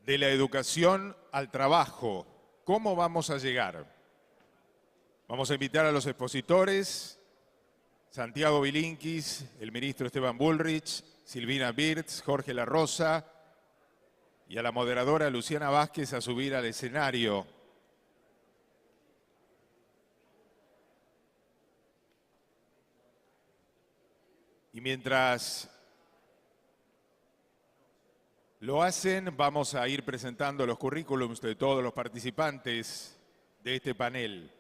de la educación al trabajo. ¿Cómo vamos a llegar? Vamos a invitar a los expositores, Santiago Bilinkis, el ministro Esteban Bullrich, Silvina Birz, Jorge La Rosa y a la moderadora Luciana Vázquez a subir al escenario. Y mientras lo hacen, vamos a ir presentando los currículums de todos los participantes de este panel.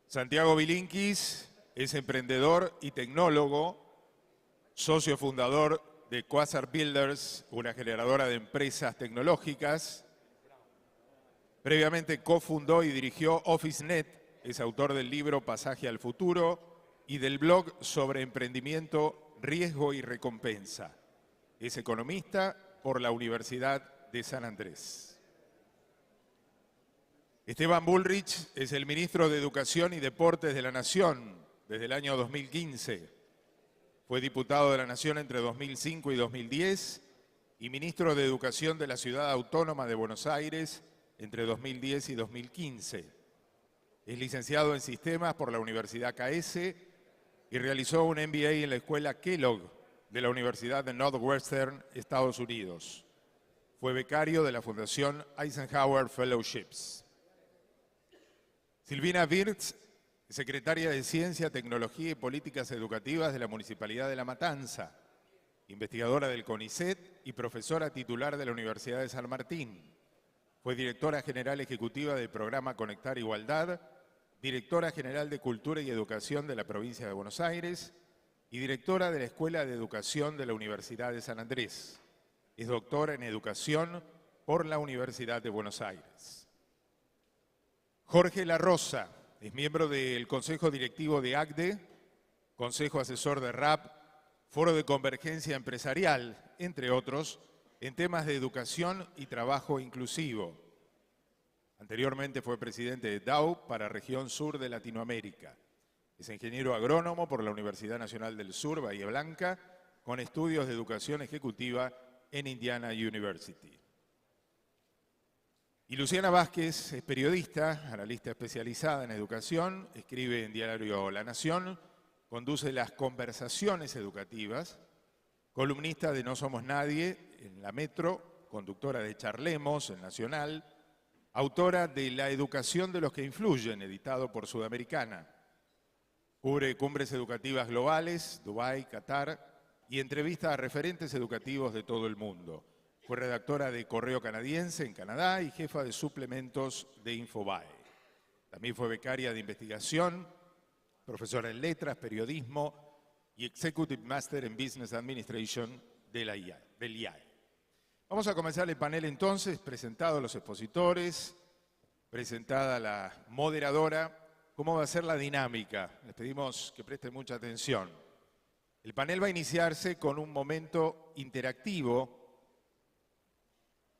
Santiago Bilinkis es emprendedor y tecnólogo, socio fundador de Quasar Builders, una generadora de empresas tecnológicas. Previamente cofundó y dirigió OfficeNet, es autor del libro Pasaje al Futuro y del blog sobre emprendimiento, riesgo y recompensa. Es economista por la Universidad de San Andrés. Esteban Bullrich es el ministro de Educación y Deportes de la Nación desde el año 2015. Fue diputado de la Nación entre 2005 y 2010 y ministro de Educación de la Ciudad Autónoma de Buenos Aires entre 2010 y 2015. Es licenciado en Sistemas por la Universidad KS y realizó un MBA en la Escuela Kellogg de la Universidad de Northwestern, Estados Unidos. Fue becario de la Fundación Eisenhower Fellowships. Silvina Birz, secretaria de Ciencia, Tecnología y Políticas Educativas de la Municipalidad de La Matanza, investigadora del CONICET y profesora titular de la Universidad de San Martín. Fue directora general ejecutiva del programa Conectar Igualdad, directora general de Cultura y Educación de la provincia de Buenos Aires y directora de la Escuela de Educación de la Universidad de San Andrés. Es doctora en Educación por la Universidad de Buenos Aires. Jorge La Rosa es miembro del Consejo Directivo de ACDE, Consejo Asesor de RAP, Foro de Convergencia Empresarial, entre otros, en temas de educación y trabajo inclusivo. Anteriormente fue presidente de DAO para Región Sur de Latinoamérica. Es ingeniero agrónomo por la Universidad Nacional del Sur, Bahía Blanca, con estudios de educación ejecutiva en Indiana University. Y Luciana Vázquez es periodista, analista especializada en educación, escribe en diario La Nación, conduce las conversaciones educativas, columnista de No Somos Nadie en La Metro, conductora de Charlemos en Nacional, autora de La Educación de los que Influyen, editado por Sudamericana. Cubre cumbres educativas globales, Dubái, Qatar, y entrevista a referentes educativos de todo el mundo. Fue redactora de Correo Canadiense en Canadá y jefa de suplementos de Infobae. También fue becaria de investigación, profesora en letras, periodismo y Executive Master en Business Administration del IAE. Vamos a comenzar el panel entonces, presentados los expositores, presentada la moderadora. ¿Cómo va a ser la dinámica? Les pedimos que presten mucha atención. El panel va a iniciarse con un momento interactivo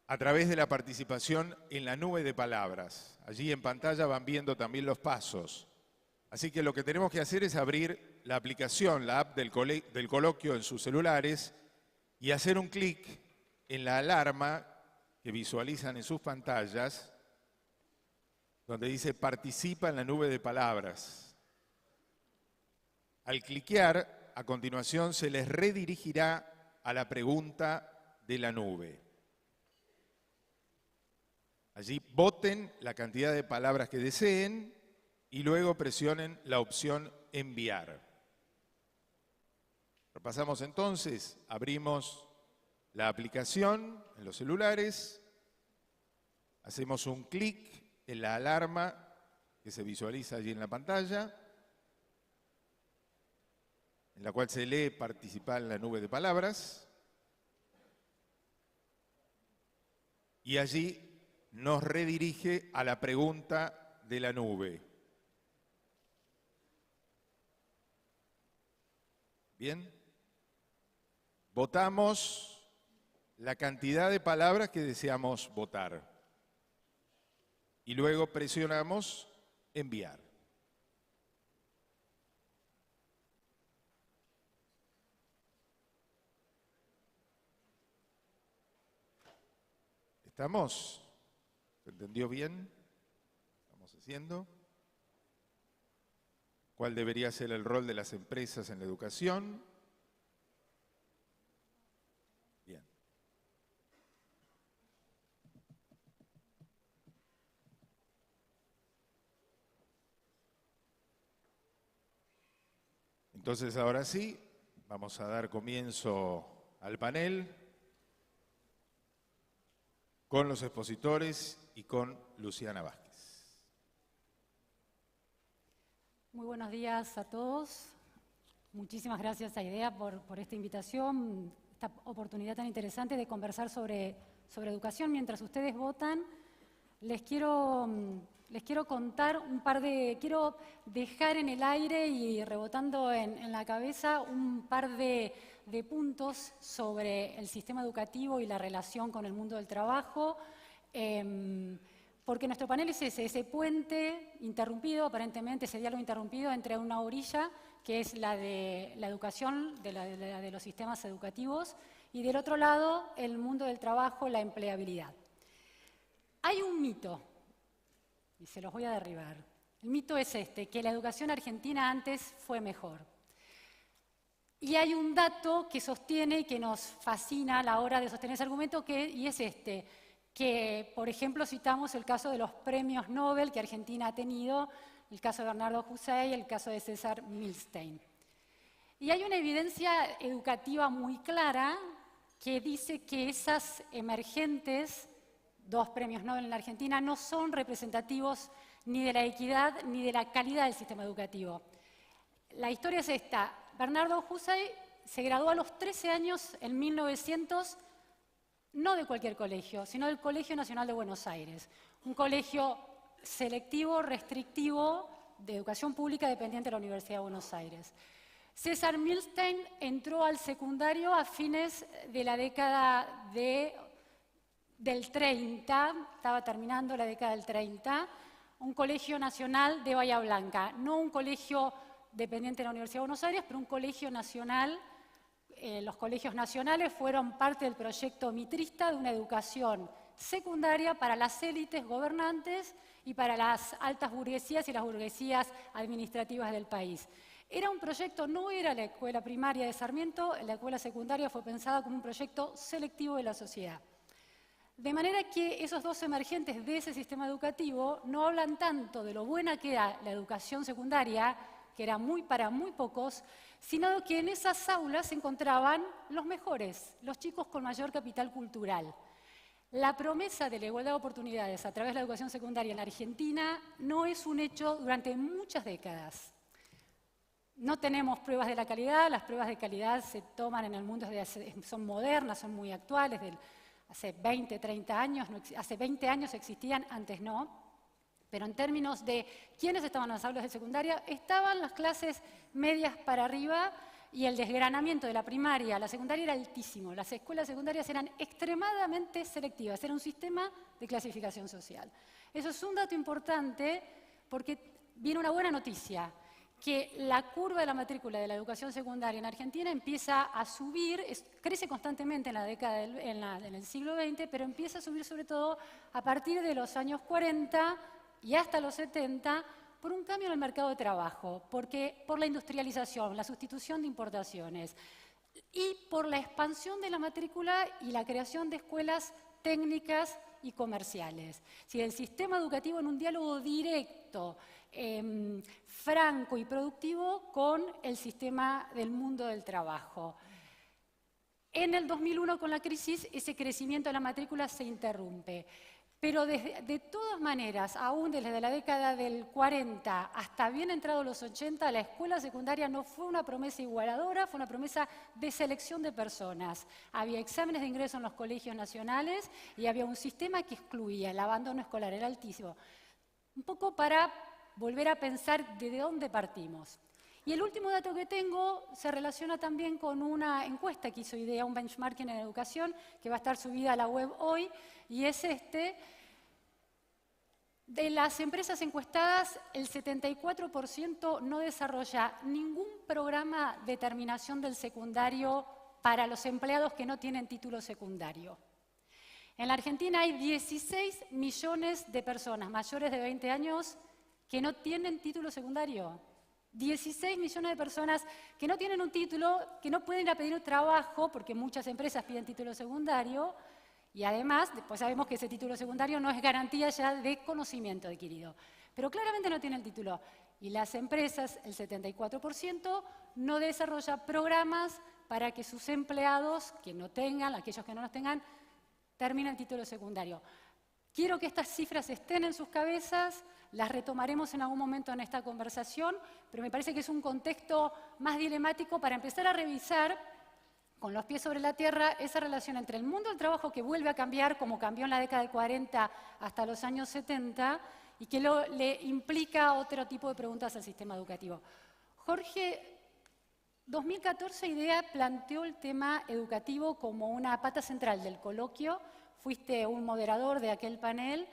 a través de la participación en la nube de palabras. Allí en pantalla van viendo también los pasos. Así que lo que tenemos que hacer es abrir la aplicación, la app del coloquio en sus celulares y hacer un clic en la alarma que visualizan en sus pantallas, donde dice participa en la nube de palabras. Al cliquear, a continuación se les redirigirá a la pregunta de la nube. Allí voten la cantidad de palabras que deseen y luego presionen la opción enviar. Repasamos entonces, abrimos la aplicación en los celulares, hacemos un clic en la alarma que se visualiza allí en la pantalla, en la cual se lee participar en la nube de palabras, y allí nos redirige a la pregunta de la nube. Bien. Votamos la cantidad de palabras que deseamos votar. Y luego presionamos enviar. ¿Estamos? ¿Se entendió bien? ¿Estamos haciendo? ¿Cuál debería ser el rol de las empresas en la educación? Bien. Entonces, ahora sí, vamos a dar comienzo al panel con los expositores y con Luciana Vázquez. Muy buenos días a todos. Muchísimas gracias a IDEA por esta invitación, esta oportunidad tan interesante de conversar sobre educación. Mientras ustedes votan, les quiero contar quiero dejar en el aire y rebotando en la cabeza un par de puntos sobre el sistema educativo y la relación con el mundo del trabajo, porque nuestro panel es ese puente interrumpido, aparentemente ese diálogo interrumpido entre una orilla, que es la de la educación, de los sistemas educativos, y del otro lado, el mundo del trabajo, la empleabilidad. Hay un mito, y se los voy a derribar. El mito es que la educación argentina antes fue mejor. Y hay un dato que sostiene y que nos fascina a la hora de sostener ese argumento, y es que, por ejemplo, citamos el caso de los premios Nobel que Argentina ha tenido, el caso de Bernardo Hussein y el caso de César Milstein. Y hay una evidencia educativa muy clara que dice que esas emergentes 2 premios Nobel en la Argentina no son representativos ni de la equidad ni de la calidad del sistema educativo. La historia es esta. Bernardo Hussein se graduó a los 13 años en 1900, no de cualquier colegio, sino del Colegio Nacional de Buenos Aires, un colegio selectivo, restrictivo, de educación pública dependiente de la Universidad de Buenos Aires. César Milstein entró al secundario a fines de la década del 30, estaba terminando la década del 30, un colegio nacional de Bahía Blanca, no un colegio dependiente de la Universidad de Buenos Aires, pero un colegio nacional. Los colegios nacionales fueron parte del proyecto mitrista de una educación secundaria para las élites gobernantes y para las altas burguesías y las burguesías administrativas del país. Era un proyecto, no era la escuela primaria de Sarmiento, la escuela secundaria fue pensada como un proyecto selectivo de la sociedad. De manera que esos 2 emergentes de ese sistema educativo no hablan tanto de lo buena que era la educación secundaria, que era para muy pocos, sino que en esas aulas se encontraban los mejores, los chicos con mayor capital cultural. La promesa de la igualdad de oportunidades a través de la educación secundaria en la Argentina no es un hecho durante muchas décadas. No tenemos pruebas de la calidad, las pruebas de calidad se toman en el mundo, son modernas, son muy actuales, hace 20, 30 años, hace 20 años existían, antes no. Pero en términos de quiénes estaban en las aulas de secundaria, estaban las clases medias para arriba y el desgranamiento de la primaria a la secundaria era altísimo. Las escuelas secundarias eran extremadamente selectivas, era un sistema de clasificación social. Eso es un dato importante porque viene una buena noticia, que la curva de la matrícula de la educación secundaria en Argentina empieza a subir, crece constantemente en la década en el siglo XX, pero empieza a subir sobre todo a partir de los años 40 y hasta los 70, por un cambio en el mercado de trabajo, por la industrialización, la sustitución de importaciones y por la expansión de la matrícula y la creación de escuelas técnicas y comerciales. Si el sistema educativo en un diálogo directo, franco y productivo con el sistema del mundo del trabajo. En el 2001, con la crisis, ese crecimiento de la matrícula se interrumpe. Pero de todas maneras, aún desde la década del 40 hasta bien entrados los 80, la escuela secundaria no fue una promesa igualadora, fue una promesa de selección de personas. Había exámenes de ingreso en los colegios nacionales y había un sistema que excluía, el abandono escolar era altísimo. Un poco para volver a pensar de dónde partimos. Y el último dato que tengo se relaciona también con una encuesta que hizo IDEA, un benchmarking en educación, que va a estar subida a la web hoy, y es de las empresas encuestadas, el 74% no desarrolla ningún programa de terminación del secundario para los empleados que no tienen título secundario. En la Argentina hay 16 millones de personas mayores de 20 años que no tienen título secundario. 16 millones de personas que no tienen un título, que no pueden ir a pedir un trabajo, porque muchas empresas piden título secundario, y además, después sabemos que ese título secundario no es garantía ya de conocimiento adquirido. Pero claramente no tiene el título. Y las empresas, el 74%, no desarrolla programas para que sus empleados, que no tengan, aquellos que no los tengan, terminen el título secundario. Quiero que estas cifras estén en sus cabezas, las retomaremos en algún momento en esta conversación, pero me parece que es un contexto más dilemático para empezar a revisar con los pies sobre la tierra esa relación entre el mundo del trabajo que vuelve a cambiar, como cambió en la década de 40 hasta los años 70, y que le implica otro tipo de preguntas al sistema educativo. Jorge, 2014 IDEA planteó el tema educativo como una pata central del coloquio, fuiste un moderador de aquel panel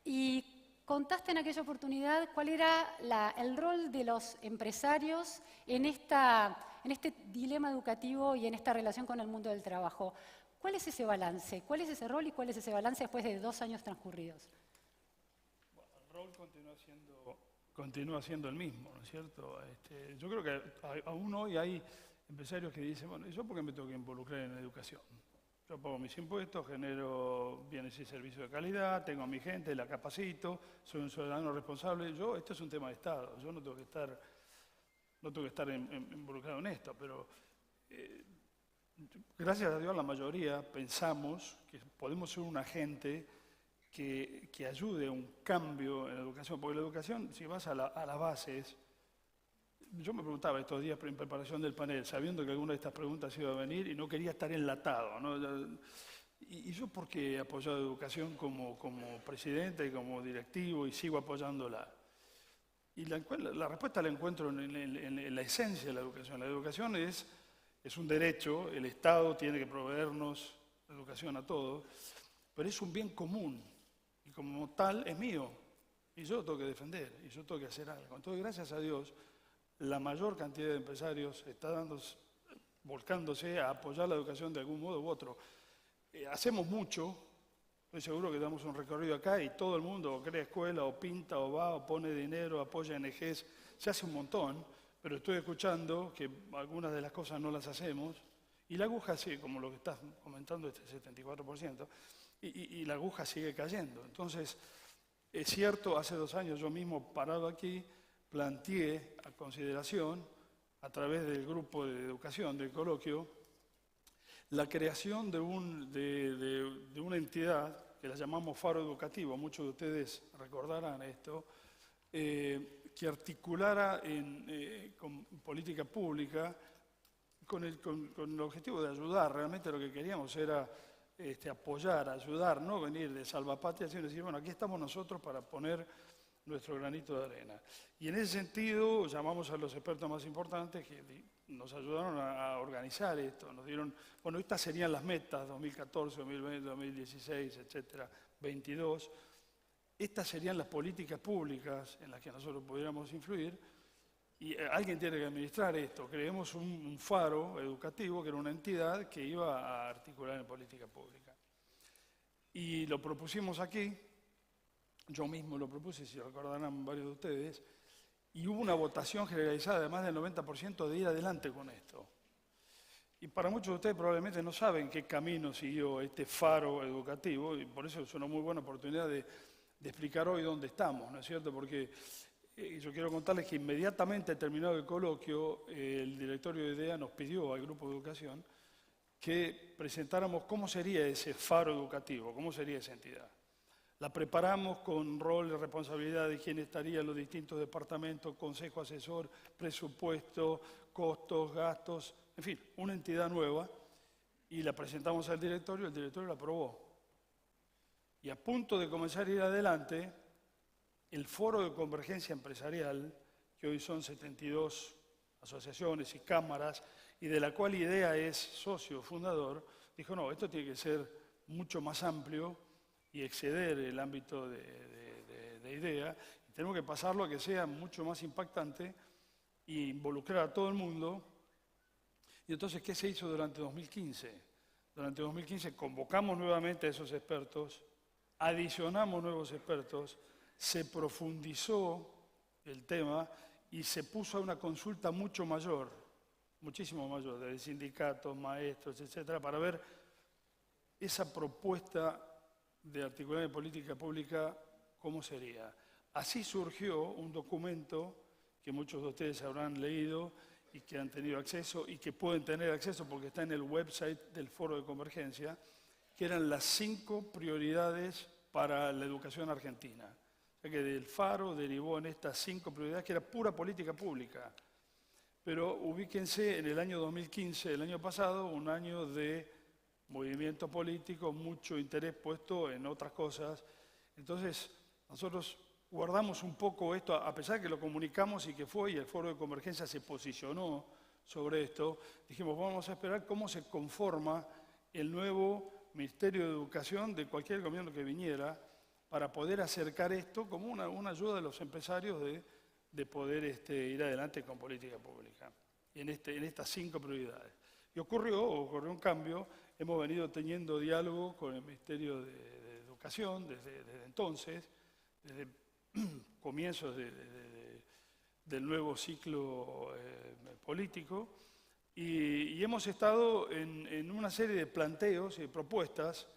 y contaste en aquella oportunidad cuál era el rol de los empresarios en este dilema educativo y en esta relación con el mundo del trabajo. ¿Cuál es ese balance? ¿Cuál es ese rol y cuál es ese balance después de 2 años transcurridos? Bueno, el rol continúa siendo el mismo, ¿no es cierto? Yo creo que aún hoy hay empresarios que dicen, bueno, ¿y yo por qué me tengo que involucrar en la educación? Yo pago mis impuestos, genero bienes y servicios de calidad, tengo a mi gente, la capacito, soy un ciudadano responsable. Esto es un tema de Estado, yo no tengo que estar involucrado en esto, pero gracias a Dios la mayoría pensamos que podemos ser un agente que ayude a un cambio en la educación, porque la educación, si vas a las bases, yo me preguntaba estos días en preparación del panel, sabiendo que alguna de estas preguntas iba a venir y no quería estar enlatado, ¿no? Y yo porque he apoyado educación como presidente y como directivo y sigo apoyándola. Y la respuesta la encuentro en la esencia de la educación. La educación es un derecho, el Estado tiene que proveernos educación a todos, pero es un bien común y como tal es mío y yo lo tengo que defender y yo tengo que hacer algo. Entonces, gracias a Dios, la mayor cantidad de empresarios está volcándose a apoyar la educación de algún modo u otro. Hacemos mucho, estoy seguro que damos un recorrido acá y todo el mundo o crea escuela, o pinta, o va, o pone dinero, apoya ONGs, se hace un montón, pero estoy escuchando que algunas de las cosas no las hacemos, y la aguja sigue, como lo que estás comentando, este 74%, y la aguja sigue cayendo. Entonces, es cierto, hace 2 años yo mismo parado aquí, planteé a consideración, a través del grupo de educación del coloquio, la creación de una entidad que la llamamos Faro Educativo, muchos de ustedes recordarán esto, que articulara con política pública con el objetivo de ayudar. Realmente lo que queríamos era apoyar, ayudar, no venir de salvapatria, sino decir, bueno, aquí estamos nosotros para poner nuestro granito de arena. Y en ese sentido llamamos a los expertos más importantes que nos ayudaron a organizar esto, nos dieron, bueno, estas serían las metas, 2014, 2020, 2016, etcétera, 22. Estas serían las políticas públicas en las que nosotros pudiéramos influir y alguien tiene que administrar esto. Creemos un faro educativo que era una entidad que iba a articular en política pública. Y lo propusimos aquí. Yo mismo lo propuse, si recordarán varios de ustedes, y hubo una votación generalizada de más del 90% de ir adelante con esto. Y para muchos de ustedes probablemente no saben qué camino siguió este faro educativo, y por eso es una muy buena oportunidad de explicar hoy dónde estamos, ¿no es cierto? Porque yo quiero contarles que inmediatamente terminado el coloquio, el directorio de IDEA nos pidió al grupo de educación que presentáramos cómo sería ese faro educativo, cómo sería esa entidad. La preparamos con rol y responsabilidad de quién estaría en los distintos departamentos, consejo asesor, presupuesto, costos, gastos, en fin, una entidad nueva, y la presentamos al directorio, el directorio la aprobó. Y a punto de comenzar a ir adelante, el Foro de Convergencia Empresarial, que hoy son 72 asociaciones y cámaras, y de la cual IDEA es socio fundador, dijo, no, esto tiene que ser mucho más amplio y exceder el ámbito de IDEA, y tenemos que pasarlo a que sea mucho más impactante e involucrar a todo el mundo. Y entonces, ¿qué se hizo durante 2015? Durante 2015 convocamos nuevamente a esos expertos, adicionamos nuevos expertos, se profundizó el tema y se puso a una consulta mucho mayor, muchísimo mayor, de sindicatos, maestros, etcétera, para ver esa propuesta de articular en política pública, ¿cómo sería? Así surgió un documento que muchos de ustedes habrán leído y que han tenido acceso y que pueden tener acceso porque está en el website del Foro de Convergencia, que eran las 5 prioridades para la educación argentina. O sea que del Faro derivó en estas 5 prioridades, que era pura política pública. Pero ubíquense en el año 2015, el año pasado, un año de movimiento político, mucho interés puesto en otras cosas. Entonces, nosotros guardamos un poco esto, a pesar de que lo comunicamos y que fue, y el Foro de Convergencia se posicionó sobre esto, dijimos, vamos a esperar cómo se conforma el nuevo Ministerio de Educación de cualquier gobierno que viniera, para poder acercar esto como una ayuda de los empresarios de poder ir adelante con política pública, en estas 5 prioridades. Y ocurrió un cambio, hemos venido teniendo diálogo con el Ministerio de Educación desde entonces, desde comienzos del nuevo ciclo político, y hemos estado en una serie de planteos y de propuestas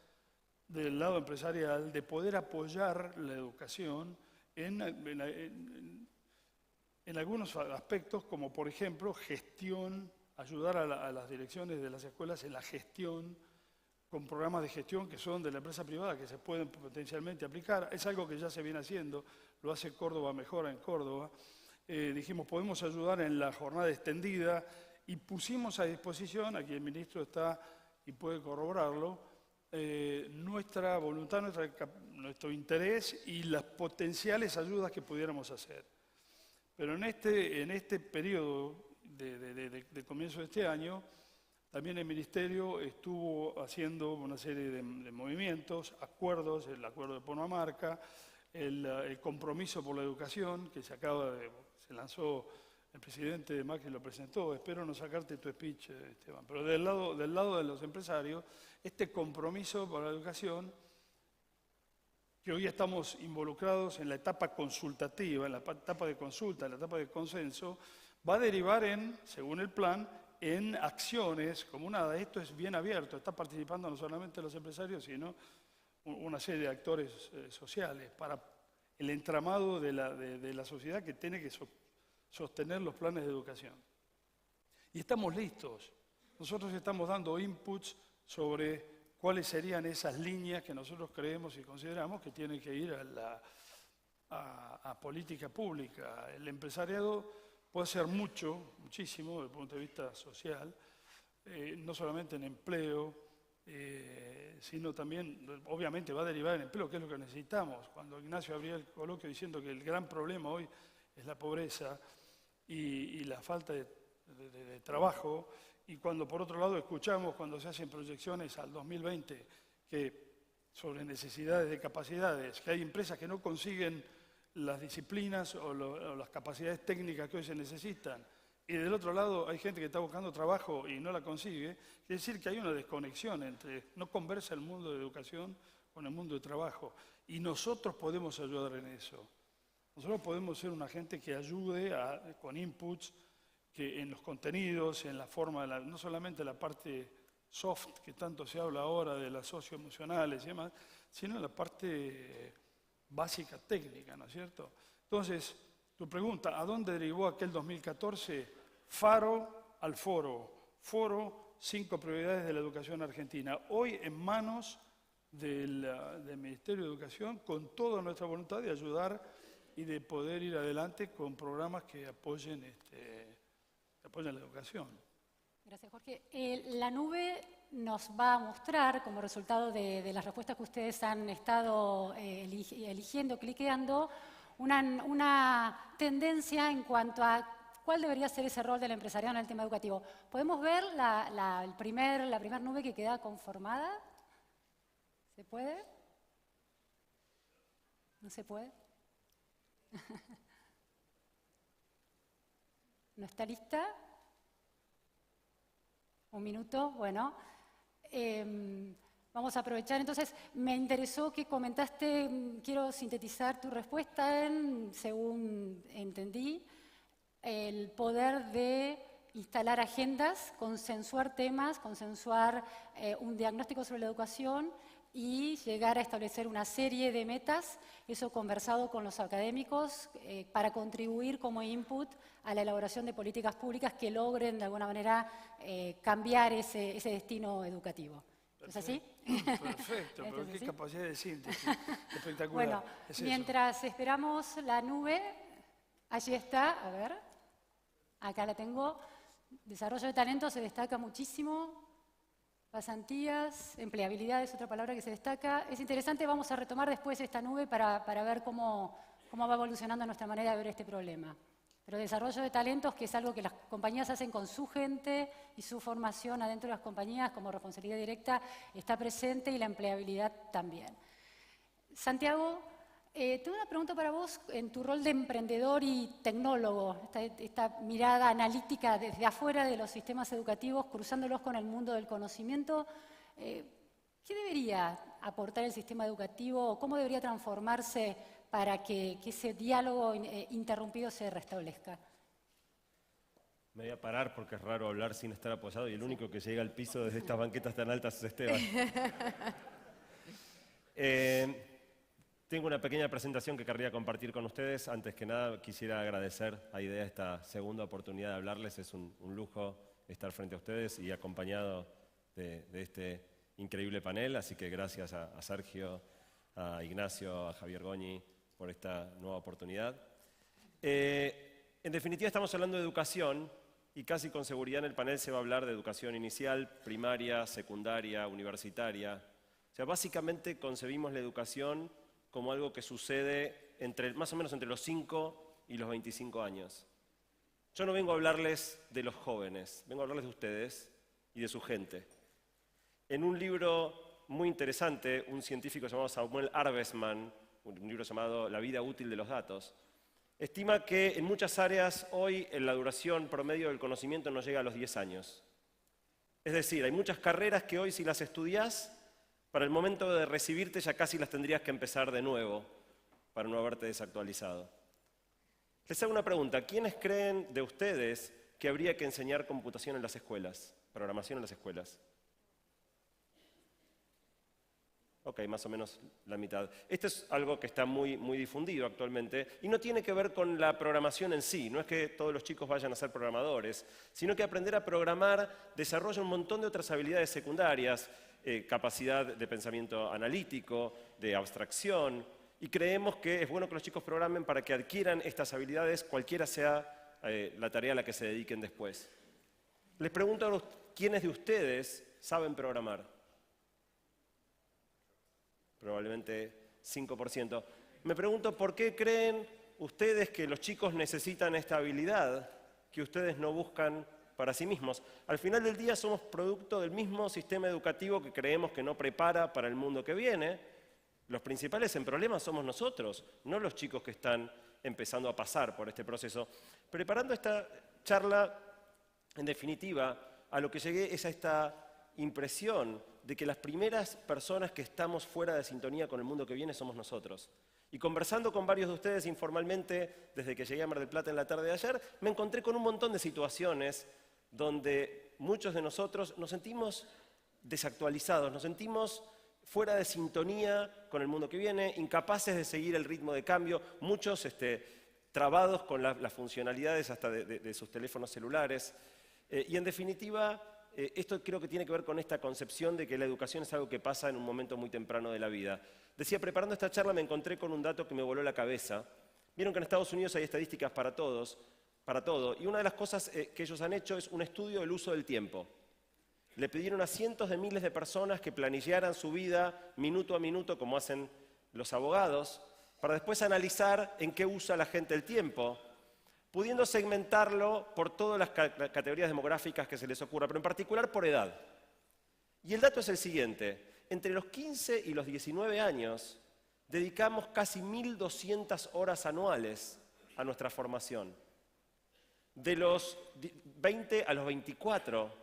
del lado empresarial de poder apoyar la educación en algunos aspectos, como por ejemplo gestión, ayudar a las direcciones de las escuelas en la gestión, con programas de gestión que son de la empresa privada, que se pueden potencialmente aplicar. Es algo que ya se viene haciendo, lo hace Córdoba Mejora en Córdoba. Dijimos, podemos ayudar en la jornada extendida y pusimos a disposición, aquí el ministro está y puede corroborarlo, nuestra voluntad, nuestro interés y las potenciales ayudas que pudiéramos hacer. Pero en este periodo de comienzo de este año, también el Ministerio estuvo haciendo una serie de movimientos, acuerdos, el acuerdo de Ponomarca, el compromiso por la educación, que se lanzó, el presidente de Macri lo presentó, espero no sacarte tu speech, Esteban, pero del lado de los empresarios, este compromiso por la educación, que hoy estamos involucrados en la etapa consultativa, en la etapa de consulta, en la etapa de consenso, va a derivar según el plan, en acciones como nada. Esto es bien abierto, está participando no solamente los empresarios, sino una serie de actores sociales para el entramado de la sociedad que tiene que sostener los planes de educación. Y estamos listos. Nosotros estamos dando inputs sobre cuáles serían esas líneas que nosotros creemos y consideramos que tienen que ir a política pública. El empresariado puede hacer muchísimo desde el punto de vista social, no solamente en empleo, sino también, obviamente va a derivar en empleo, que es lo que necesitamos. Cuando Ignacio abría el coloquio diciendo que el gran problema hoy es la pobreza y la falta de trabajo, y cuando por otro lado escuchamos cuando se hacen proyecciones al 2020 sobre necesidades de capacidades, que hay empresas que no consiguen las disciplinas o las capacidades técnicas que hoy se necesitan, y del otro lado hay gente que está buscando trabajo y no la consigue, quiere decir que hay una desconexión no conversa el mundo de educación con el mundo de trabajo, y nosotros podemos ayudar en eso. Nosotros podemos ser una gente que ayude con inputs, que en los contenidos, en la forma, no solamente la parte soft, que tanto se habla ahora de las socioemocionales y demás, sino la parte básica técnica, ¿no es cierto? Entonces, tu pregunta, ¿a dónde derivó aquel 2014? Faro al Foro. Foro, 5 prioridades de la educación argentina. Hoy en manos del Ministerio de Educación, con toda nuestra voluntad de ayudar y de poder ir adelante con programas que apoyen la educación. Gracias, Jorge. La nube nos va a mostrar, como resultado de las respuestas que ustedes han estado eligiendo, cliqueando, una tendencia en cuanto a cuál debería ser ese rol del empresariado en el tema educativo. ¿Podemos ver la primer nube que queda conformada? ¿Se puede? ¿No se puede? ¿No está lista? Un minuto, bueno. Vamos a aprovechar. Entonces, me interesó que comentaste, quiero sintetizar tu respuesta en, según entendí, el poder de instalar agendas, consensuar temas, consensuar un diagnóstico sobre la educación y llegar a establecer una serie de metas, eso conversado con los académicos, para contribuir como input a la elaboración de políticas públicas que logren de alguna manera cambiar ese destino educativo. ¿Es así? Perfecto, pero qué capacidad de síntesis. Espectacular. Bueno, mientras esperamos la nube, allí está, a ver, acá la tengo. Desarrollo de talento se destaca muchísimo. Pasantías, empleabilidad es otra palabra que se destaca. Es interesante, vamos a retomar después esta nube para ver cómo va evolucionando nuestra manera de ver este problema. Pero desarrollo de talentos, que es algo que las compañías hacen con su gente y su formación adentro de las compañías como responsabilidad directa, está presente y la empleabilidad también. Santiago, tengo una pregunta para vos en tu rol de emprendedor y tecnólogo, esta mirada analítica desde afuera de los sistemas educativos, cruzándolos con el mundo del conocimiento. ¿Qué debería aportar el sistema educativo o cómo debería transformarse para que ese diálogo interrumpido se restablezca? Me voy a parar porque es raro hablar sin estar apoyado y el único que llega al piso desde estas banquetas tan altas es Esteban. Tengo una pequeña presentación que querría compartir con ustedes. Antes que nada, quisiera agradecer a IDEA esta segunda oportunidad de hablarles. Es un lujo estar frente a ustedes y acompañado de este increíble panel. Así que gracias a Sergio, a Ignacio, a Javier Goñi por esta nueva oportunidad. En definitiva, estamos hablando de educación y casi con seguridad en el panel se va a hablar de educación inicial, primaria, secundaria, universitaria. O sea, básicamente concebimos la educación como algo que sucede más o menos entre los 5 y los 25 años. Yo no vengo a hablarles de los jóvenes, vengo a hablarles de ustedes y de su gente. En un libro muy interesante, un científico llamado Samuel Arbesman, un libro llamado La vida útil de los datos, estima que en muchas áreas hoy la duración promedio del conocimiento no llega a los 10 años. Es decir, hay muchas carreras que hoy si las estudiás, para el momento de recibirte ya casi las tendrías que empezar de nuevo para no haberte desactualizado. Les hago una pregunta. ¿Quiénes creen de ustedes que habría que enseñar computación en las escuelas, programación en las escuelas? Ok, más o menos la mitad. Esto es algo que está muy difundido actualmente y no tiene que ver con la programación en sí. No es que todos los chicos vayan a ser programadores, sino que aprender a programar desarrolla un montón de otras habilidades secundarias, capacidad de pensamiento analítico, de abstracción, y creemos que es bueno que los chicos programen para que adquieran estas habilidades, cualquiera sea la tarea a la que se dediquen después. Les pregunto a quiénes de ustedes saben programar. Probablemente 5%. Me pregunto por qué creen ustedes que los chicos necesitan esta habilidad que ustedes no buscan para sí mismos. Al final del día somos producto del mismo sistema educativo que creemos que no prepara para el mundo que viene. Los principales en problemas somos nosotros, no los chicos que están empezando a pasar por este proceso. Preparando esta charla, en definitiva, a lo que llegué es a esta impresión de que las primeras personas que estamos fuera de sintonía con el mundo que viene somos nosotros. Y conversando con varios de ustedes informalmente, desde que llegué a Mar del Plata en la tarde de ayer, me encontré con un montón de situaciones donde muchos de nosotros nos sentimos desactualizados, nos sentimos fuera de sintonía con el mundo que viene, incapaces de seguir el ritmo de cambio, muchos trabados con las funcionalidades hasta de sus teléfonos celulares. Y en definitiva, esto creo que tiene que ver con esta concepción de que la educación es algo que pasa en un momento muy temprano de la vida. Decía, preparando esta charla me encontré con un dato que me voló la cabeza. Vieron que en Estados Unidos hay estadísticas para todo, y una de las cosas que ellos han hecho es un estudio del uso del tiempo. Le pidieron a cientos de miles de personas que planillaran su vida minuto a minuto, como hacen los abogados, para después analizar en qué usa la gente el tiempo, pudiendo segmentarlo por todas las categorías demográficas que se les ocurra, pero en particular por edad. Y el dato es el siguiente: entre los 15 y los 19 años dedicamos casi 1.200 horas anuales a nuestra formación. De los 20 a los 24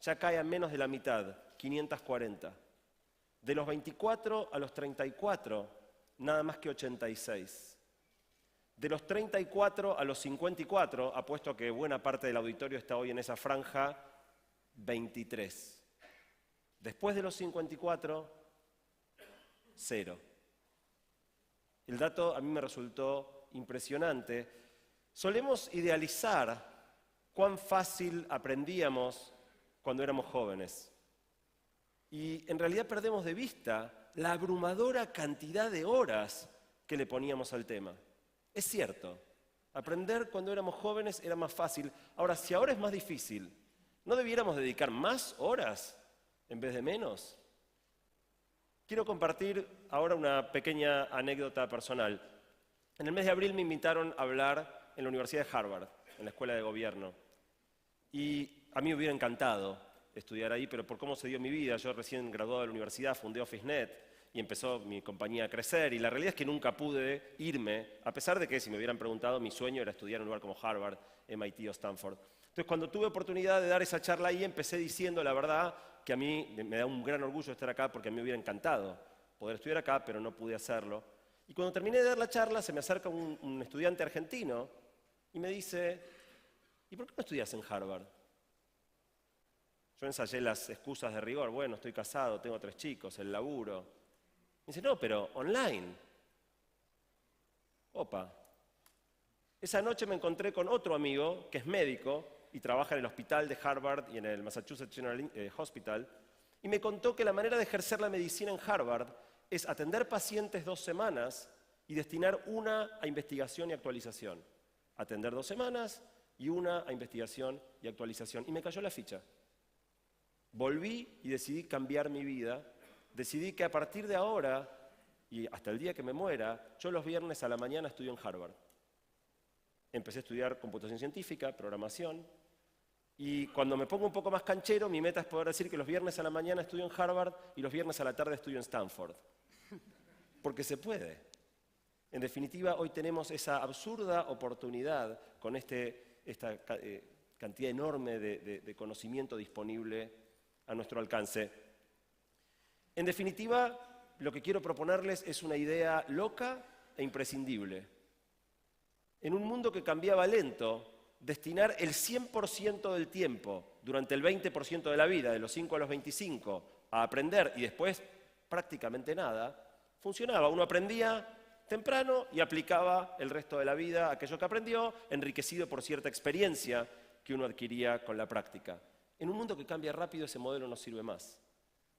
ya cae a menos de la mitad, 540. De los 24 a los 34, nada más que 86. De los 34 a los 54, apuesto a que buena parte del auditorio está hoy en esa franja, 23. Después de los 54, 0. El dato a mí me resultó impresionante. Solemos idealizar cuán fácil aprendíamos cuando éramos jóvenes. Y en realidad perdemos de vista la abrumadora cantidad de horas que le poníamos al tema. Es cierto, aprender cuando éramos jóvenes era más fácil. Ahora, si ahora es más difícil, ¿no debiéramos dedicar más horas en vez de menos? Quiero compartir ahora una pequeña anécdota personal. En el mes de abril me invitaron a hablar en la Universidad de Harvard, en la Escuela de Gobierno. Y a mí me hubiera encantado estudiar ahí, pero por cómo se dio mi vida, yo recién graduado de la universidad, fundé OfficeNet y empezó mi compañía a crecer. Y la realidad es que nunca pude irme, a pesar de que, si me hubieran preguntado, mi sueño era estudiar en un lugar como Harvard, MIT o Stanford. Entonces, cuando tuve oportunidad de dar esa charla ahí, empecé diciendo la verdad que a mí me da un gran orgullo estar acá porque a mí me hubiera encantado poder estudiar acá, pero no pude hacerlo. Y cuando terminé de dar la charla, se me acerca un estudiante argentino y me dice, ¿y por qué no estudias en Harvard? Yo ensayé las excusas de rigor, bueno, estoy casado, tengo 3 chicos, el laburo. Me dice, no, pero online. Opa. Esa noche me encontré con otro amigo que es médico y trabaja en el hospital de Harvard y en el Massachusetts General Hospital, y me contó que la manera de ejercer la medicina en Harvard es atender pacientes 2 semanas y destinar 1 a investigación y actualización. Atender 2 semanas y 1 a investigación y actualización. Y me cayó la ficha. Volví y decidí cambiar mi vida. Decidí que a partir de ahora y hasta el día que me muera, yo los viernes a la mañana estudio en Harvard. Empecé a estudiar computación científica, programación, y cuando me pongo un poco más canchero, mi meta es poder decir que los viernes a la mañana estudio en Harvard y los viernes a la tarde estudio en Stanford. Porque se puede. En definitiva, hoy tenemos esa absurda oportunidad con esta cantidad enorme de conocimiento disponible a nuestro alcance. En definitiva, lo que quiero proponerles es una idea loca e imprescindible. En un mundo que cambiaba lento, destinar el 100% del tiempo durante el 20% de la vida, de los 5 a los 25, a aprender y después prácticamente nada, funcionaba. Uno aprendía temprano y aplicaba el resto de la vida aquello que aprendió, enriquecido por cierta experiencia que uno adquiría con la práctica. En un mundo que cambia rápido, ese modelo no sirve más.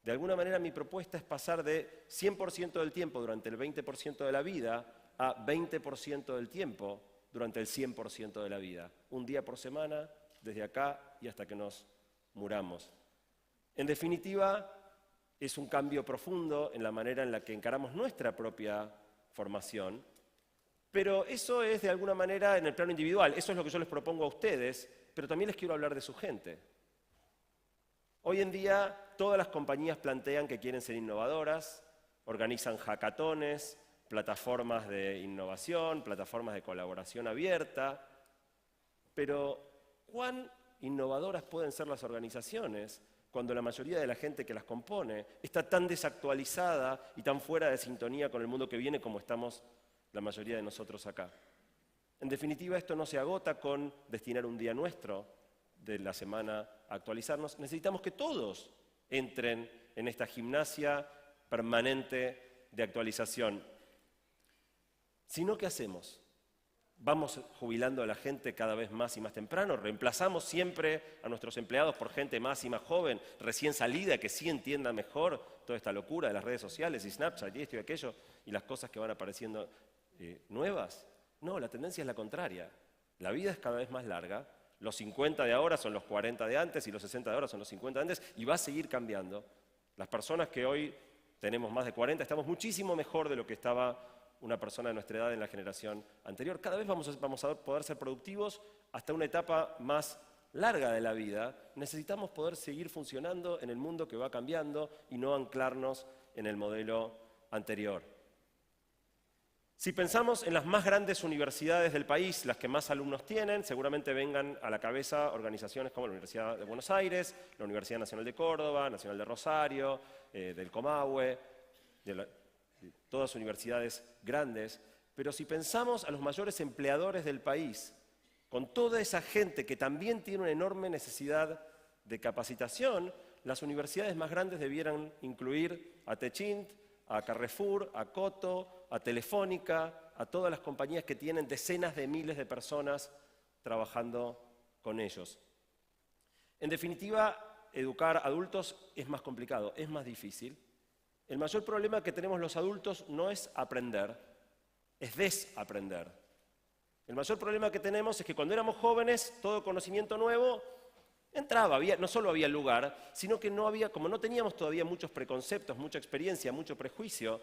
De alguna manera, mi propuesta es pasar de 100% del tiempo durante el 20% de la vida a 20% del tiempo durante el 100% de la vida. Un día por semana, desde acá y hasta que nos muramos. En definitiva, es un cambio profundo en la manera en la que encaramos nuestra propia formación, pero eso es de alguna manera en el plano individual. Eso es lo que yo les propongo a ustedes, pero también les quiero hablar de su gente. Hoy en día, todas las compañías plantean que quieren ser innovadoras, organizan hackatones, plataformas de innovación, plataformas de colaboración abierta, pero ¿cuán innovadoras pueden ser las organizaciones cuando la mayoría de la gente que las compone está tan desactualizada y tan fuera de sintonía con el mundo que viene como estamos la mayoría de nosotros acá? En definitiva, esto no se agota con destinar un día nuestro de la semana a actualizarnos. Necesitamos que todos entren en esta gimnasia permanente de actualización. Si no, ¿qué hacemos? ¿Vamos jubilando a la gente cada vez más y más temprano? ¿Reemplazamos siempre a nuestros empleados por gente más y más joven, recién salida, que sí entienda mejor toda esta locura de las redes sociales y Snapchat y esto y aquello y las cosas que van apareciendo nuevas? No, la tendencia es la contraria. La vida es cada vez más larga. Los 50 de ahora son los 40 de antes y los 60 de ahora son los 50 de antes y va a seguir cambiando. Las personas que hoy tenemos más de 40 estamos muchísimo mejor de lo que estaba una persona de nuestra edad en la generación anterior. Cada vez vamos a poder ser productivos hasta una etapa más larga de la vida. Necesitamos poder seguir funcionando en el mundo que va cambiando y no anclarnos en el modelo anterior. Si pensamos en las más grandes universidades del país, las que más alumnos tienen, seguramente vengan a la cabeza organizaciones como la Universidad de Buenos Aires, la Universidad Nacional de Córdoba, Nacional de Rosario, del Comahue, de todas universidades grandes. Pero si pensamos a los mayores empleadores del país, con toda esa gente que también tiene una enorme necesidad de capacitación, las universidades más grandes debieran incluir a Techint, a Carrefour, a Coto, a Telefónica, a todas las compañías que tienen decenas de miles de personas trabajando con ellos. En definitiva, educar adultos es más complicado, es más difícil. El mayor problema que tenemos los adultos no es aprender, es desaprender. El mayor problema que tenemos es que cuando éramos jóvenes, todo conocimiento nuevo entraba, no solo había lugar, sino que no había, como no teníamos todavía muchos preconceptos, mucha experiencia, mucho prejuicio,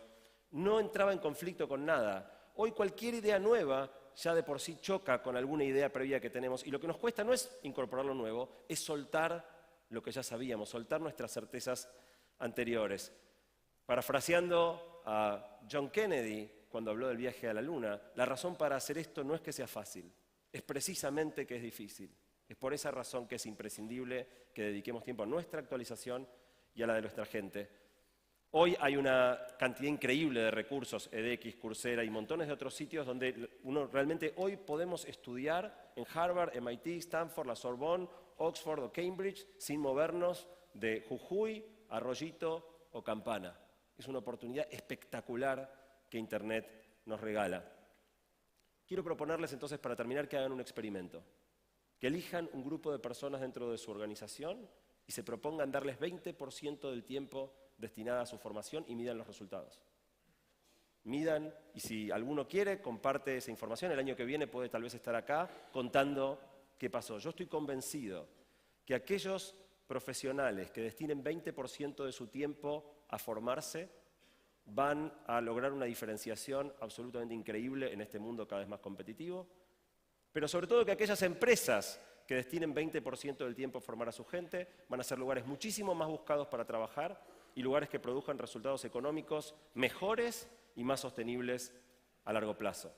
no entraba en conflicto con nada. Hoy cualquier idea nueva ya de por sí choca con alguna idea previa que tenemos, y lo que nos cuesta no es incorporar lo nuevo, es soltar lo que ya sabíamos, soltar nuestras certezas anteriores. Parafraseando a John Kennedy, cuando habló del viaje a la Luna, la razón para hacer esto no es que sea fácil, es precisamente que es difícil. Es por esa razón que es imprescindible que dediquemos tiempo a nuestra actualización y a la de nuestra gente. Hoy hay una cantidad increíble de recursos, edX, Coursera y montones de otros sitios donde uno realmente hoy podemos estudiar en Harvard, MIT, Stanford, la Sorbonne, Oxford o Cambridge sin movernos de Jujuy, Arroyito o Campana. Es una oportunidad espectacular que Internet nos regala. Quiero proponerles entonces para terminar que hagan un experimento. Que elijan un grupo de personas dentro de su organización y se propongan darles 20% del tiempo destinado a su formación y midan los resultados. Midan, y si alguno quiere, comparte esa información. El año que viene puede tal vez estar acá contando qué pasó. Yo estoy convencido que aquellos profesionales que destinen 20% de su tiempo a formarse van a lograr una diferenciación absolutamente increíble en este mundo cada vez más competitivo. Pero sobre todo que aquellas empresas que destinen 20% del tiempo a formar a su gente van a ser lugares muchísimo más buscados para trabajar y lugares que produzcan resultados económicos mejores y más sostenibles a largo plazo.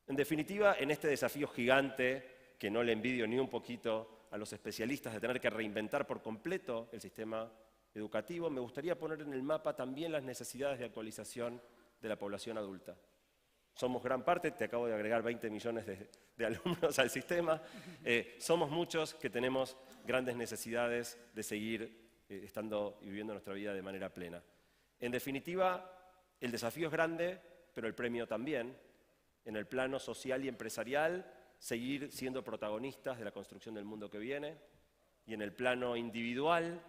En definitiva, en este desafío gigante, que no le envidio ni un poquito a los especialistas de tener que reinventar por completo el sistema educativo, me gustaría poner en el mapa también las necesidades de actualización de la población adulta. Somos gran parte, te acabo de agregar 20 millones de alumnos al sistema, somos muchos que tenemos grandes necesidades de seguir estando y viviendo nuestra vida de manera plena. En definitiva, el desafío es grande, pero el premio también. En el plano social y empresarial, seguir siendo protagonistas de la construcción del mundo que viene, y en el plano individual,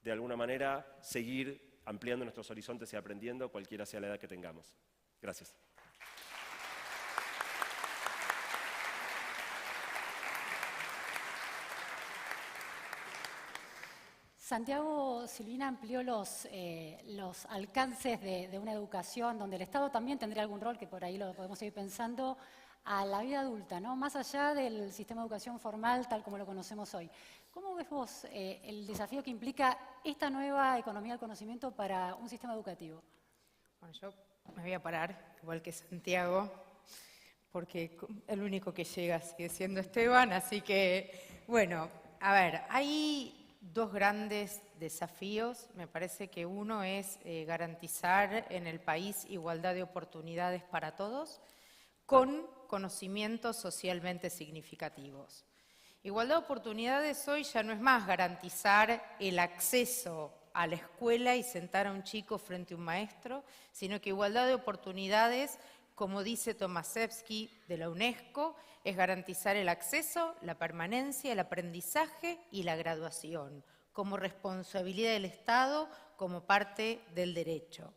de alguna manera, seguir ampliando nuestros horizontes y aprendiendo, cualquiera sea la edad que tengamos. Gracias. Santiago Silvina amplió los alcances de una educación donde el Estado también tendría algún rol, que por ahí lo podemos seguir pensando, a la vida adulta, ¿no? Más allá del sistema de educación formal tal como lo conocemos hoy. ¿Cómo ves vos el desafío que implica esta nueva economía del conocimiento para un sistema educativo? Bueno, yo me voy a parar, igual que Santiago, porque el único que llega sigue siendo Esteban, así que, bueno, a ver, hay dos grandes desafíos. Me parece que uno es garantizar en el país igualdad de oportunidades para todos, con conocimientos socialmente significativos. Igualdad de oportunidades hoy ya no es más garantizar el acceso a la escuela y sentar a un chico frente a un maestro, sino que igualdad de oportunidades, como dice Tomaszewski de la UNESCO, es garantizar el acceso, la permanencia, el aprendizaje y la graduación, como responsabilidad del Estado, como parte del derecho.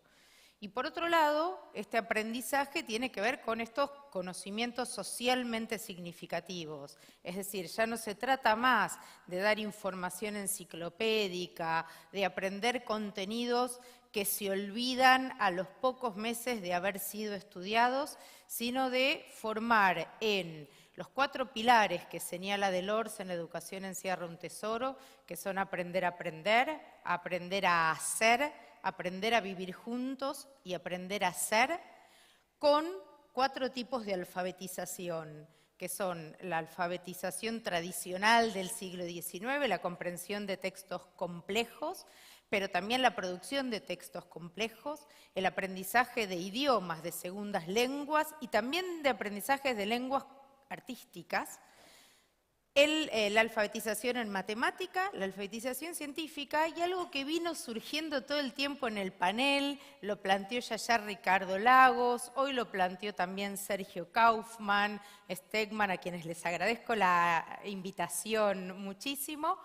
Y por otro lado, este aprendizaje tiene que ver con estos conocimientos socialmente significativos. Es decir, ya no se trata más de dar información enciclopédica, de aprender contenidos que se olvidan a los pocos meses de haber sido estudiados, sino de formar en los 4 pilares que señala Delors en la educación encierra un tesoro, que son aprender a aprender, aprender a hacer, aprender a vivir juntos y aprender a ser, con 4 tipos de alfabetización, que son la alfabetización tradicional del siglo XIX, la comprensión de textos complejos, pero también la producción de textos complejos, el aprendizaje de idiomas de segundas lenguas y también de aprendizajes de lenguas artísticas, la alfabetización en matemática, la alfabetización científica y algo que vino surgiendo todo el tiempo en el panel, lo planteó ya Ricardo Lagos, hoy lo planteó también Sergio Kaufman, Stegman, a quienes les agradezco la invitación muchísimo,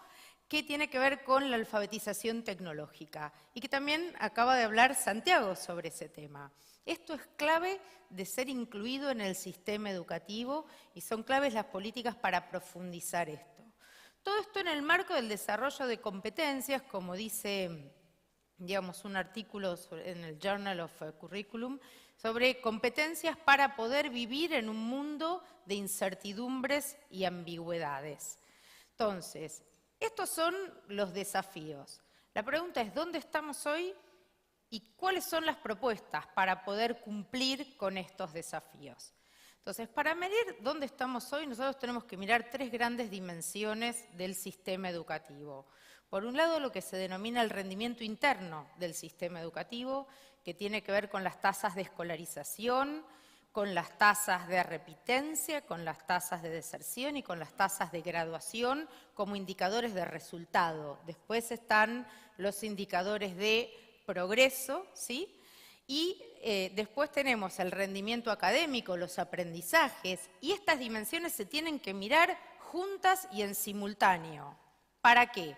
que tiene que ver con la alfabetización tecnológica y que también acaba de hablar Santiago sobre ese tema. Esto es clave de ser incluido en el sistema educativo y son claves las políticas para profundizar esto. Todo esto en el marco del desarrollo de competencias, como dice, digamos, un artículo en el Journal of Curriculum, sobre competencias para poder vivir en un mundo de incertidumbres y ambigüedades. Entonces, estos son los desafíos. La pregunta es, ¿dónde estamos hoy? ¿Y cuáles son las propuestas para poder cumplir con estos desafíos? Entonces, para medir dónde estamos hoy, nosotros tenemos que mirar 3 grandes dimensiones del sistema educativo. Por un lado, lo que se denomina el rendimiento interno del sistema educativo, que tiene que ver con las tasas de escolarización, con las tasas de repitencia, con las tasas de deserción y con las tasas de graduación como indicadores de resultado. Después están los indicadores de progreso, ¿sí? Y después tenemos el rendimiento académico, los aprendizajes, y estas dimensiones se tienen que mirar juntas y en simultáneo. ¿Para qué?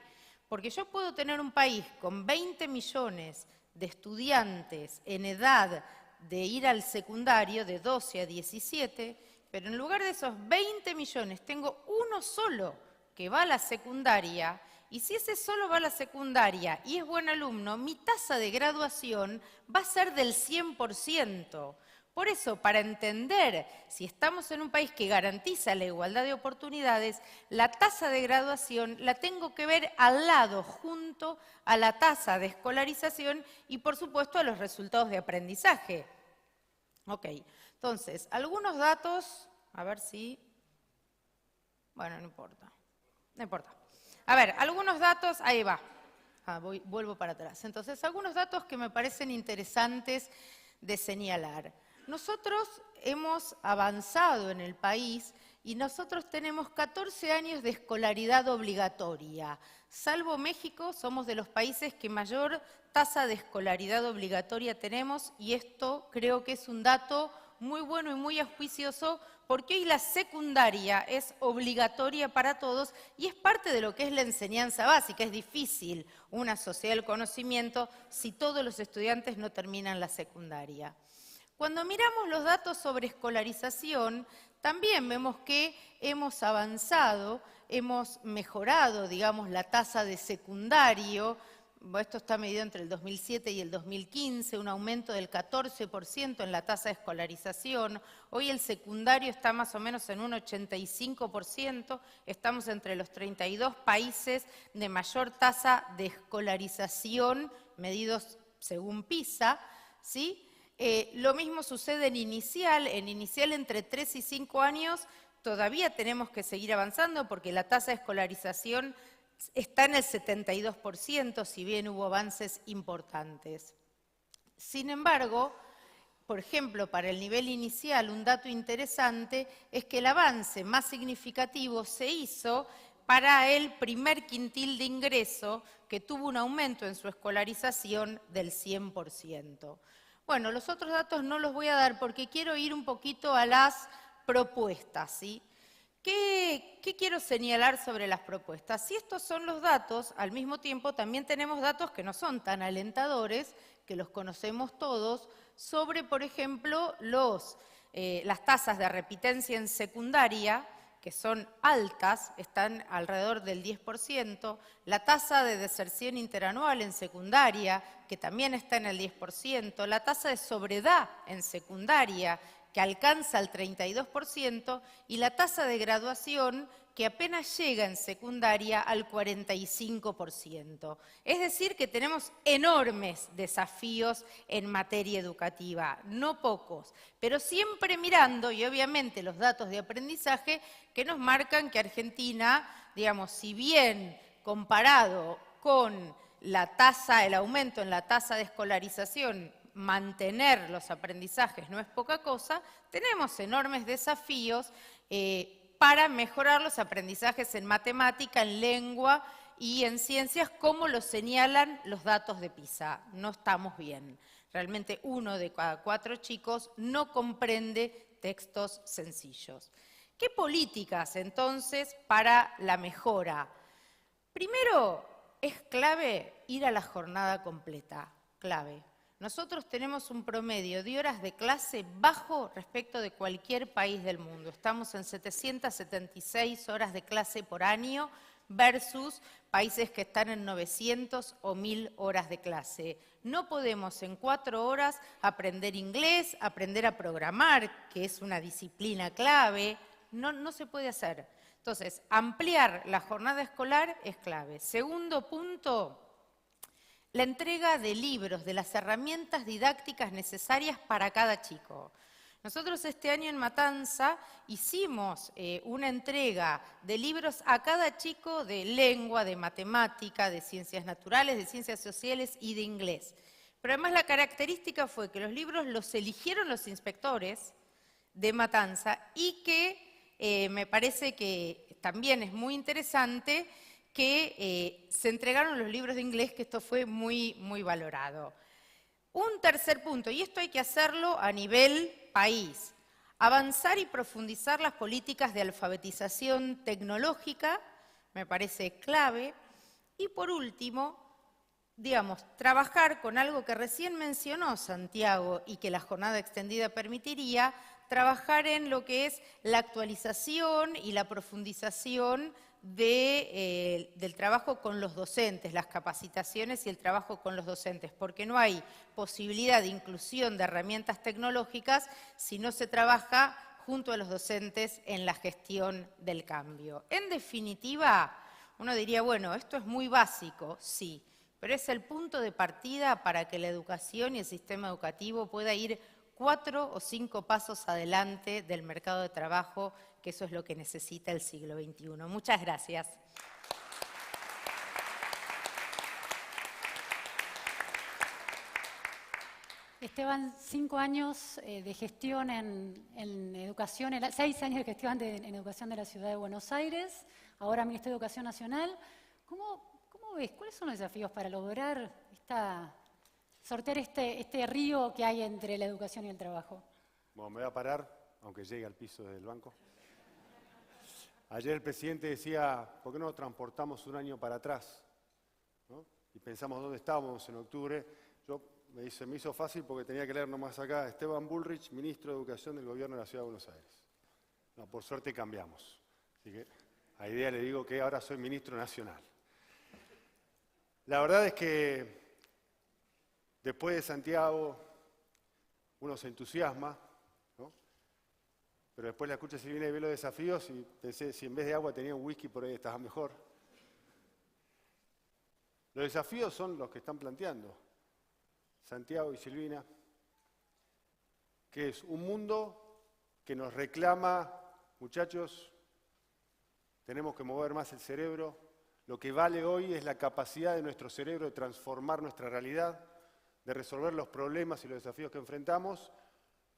Porque yo puedo tener un país con 20 millones de estudiantes en edad de ir al secundario, de 12 a 17, pero en lugar de esos 20 millones tengo uno solo que va a la secundaria. Y si ese solo va a la secundaria y es buen alumno, mi tasa de graduación va a ser del 100%. Por eso, para entender si estamos en un país que garantiza la igualdad de oportunidades, la tasa de graduación la tengo que ver al lado, junto a la tasa de escolarización y, por supuesto, a los resultados de aprendizaje. Ok, entonces, algunos datos, a ver si... Bueno, no importa. No importa. A ver, algunos datos, ahí va, vuelvo para atrás. Entonces, algunos datos que me parecen interesantes de señalar. Nosotros hemos avanzado en el país y nosotros tenemos 14 años de escolaridad obligatoria. Salvo México, somos de los países que mayor tasa de escolaridad obligatoria tenemos y esto creo que es un dato muy bueno y muy auspicioso porque hoy la secundaria es obligatoria para todos y es parte de lo que es la enseñanza básica. Es difícil una sociedad del conocimiento si todos los estudiantes no terminan la secundaria. Cuando miramos los datos sobre escolarización, también vemos que hemos avanzado, hemos mejorado, digamos, la tasa de secundario. Esto está medido entre el 2007 y el 2015, un aumento del 14% en la tasa de escolarización. Hoy el secundario está más o menos en un 85%, estamos entre los 32 países de mayor tasa de escolarización, medidos según PISA, ¿sí? Lo mismo sucede en inicial entre 3 y 5 años todavía tenemos que seguir avanzando porque la tasa de escolarización está en el 72%, si bien hubo avances importantes. Sin embargo, por ejemplo, para el nivel inicial, un dato interesante es que el avance más significativo se hizo para el primer quintil de ingreso, que tuvo un aumento en su escolarización del 100%. Bueno, los otros datos no los voy a dar porque quiero ir un poquito a las propuestas, ¿sí? ¿Qué quiero señalar sobre las propuestas? Si estos son los datos, al mismo tiempo también tenemos datos que no son tan alentadores, que los conocemos todos, sobre, por ejemplo, las tasas de repitencia en secundaria, que son altas, están alrededor del 10%, la tasa de deserción interanual en secundaria, que también está en el 10%, la tasa de sobredad en secundaria, que alcanza el 32%, y la tasa de graduación, que apenas llega en secundaria al 45%. Es decir, que tenemos enormes desafíos en materia educativa, no pocos, pero siempre mirando, y obviamente los datos de aprendizaje que nos marcan que Argentina, digamos, si bien comparado con la tasa, el aumento en la tasa de escolarización, mantener los aprendizajes no es poca cosa, tenemos enormes desafíos para mejorar los aprendizajes en matemática, en lengua y en ciencias, como lo señalan los datos de PISA. No estamos bien. Realmente 1 de cada 4 chicos no comprende textos sencillos. ¿Qué políticas, entonces, para la mejora? Primero, es clave ir a la jornada completa, clave. Nosotros tenemos un promedio de horas de clase bajo respecto de cualquier país del mundo. Estamos en 776 horas de clase por año versus países que están en 900 o 1000 horas de clase. No podemos en 4 horas aprender inglés, aprender a programar, que es una disciplina clave. No se puede hacer. Entonces, ampliar la jornada escolar es clave. Segundo punto, la entrega de libros, de las herramientas didácticas necesarias para cada chico. Nosotros este año en Matanza hicimos una entrega de libros a cada chico de lengua, de matemática, de ciencias naturales, de ciencias sociales y de inglés. Pero además la característica fue que los libros los eligieron los inspectores de Matanza y que me parece que también es muy interesante que se entregaron los libros de inglés, que esto fue muy, muy valorado. Un tercer punto, y esto hay que hacerlo a nivel país, avanzar y profundizar las políticas de alfabetización tecnológica, me parece clave, y por último, digamos, trabajar con algo que recién mencionó Santiago y que la jornada extendida permitiría, trabajar en lo que es la actualización y la profundización del trabajo con los docentes, las capacitaciones y el trabajo con los docentes, porque no hay posibilidad de inclusión de herramientas tecnológicas si no se trabaja junto a los docentes en la gestión del cambio. En definitiva, uno diría, bueno, esto es muy básico, sí, pero es el punto de partida para que la educación y el sistema educativo pueda ir 4 o 5 pasos adelante del mercado de trabajo, que eso es lo que necesita el siglo XXI. Muchas gracias. Esteban, 5 años de gestión en educación, 6 años de gestión en educación de la Ciudad de Buenos Aires, ahora Ministerio de Educación Nacional. ¿Cómo ves? ¿Cuáles son los desafíos para lograr sortear este río que hay entre la educación y el trabajo? Bueno, me voy a parar, aunque llegue al piso del banco. Ayer el presidente decía, ¿por qué no transportamos un año para atrás? ¿No? Y pensamos dónde estábamos en octubre. Se me hizo fácil porque tenía que leer nomás acá, Esteban Bullrich, ministro de Educación del Gobierno de la Ciudad de Buenos Aires. No, por suerte cambiamos. Así que a Idea le digo que ahora soy ministro nacional. La verdad es que después de Santiago uno se entusiasma, ¿no? Pero después la escucha Silvina y ve los desafíos y pensé, si en vez de agua tenía un whisky, por ahí estaba mejor. Los desafíos son los que están planteando Santiago y Silvina, que es un mundo que nos reclama, muchachos, tenemos que mover más el cerebro. Lo que vale hoy es la capacidad de nuestro cerebro de transformar nuestra realidad, de resolver los problemas y los desafíos que enfrentamos,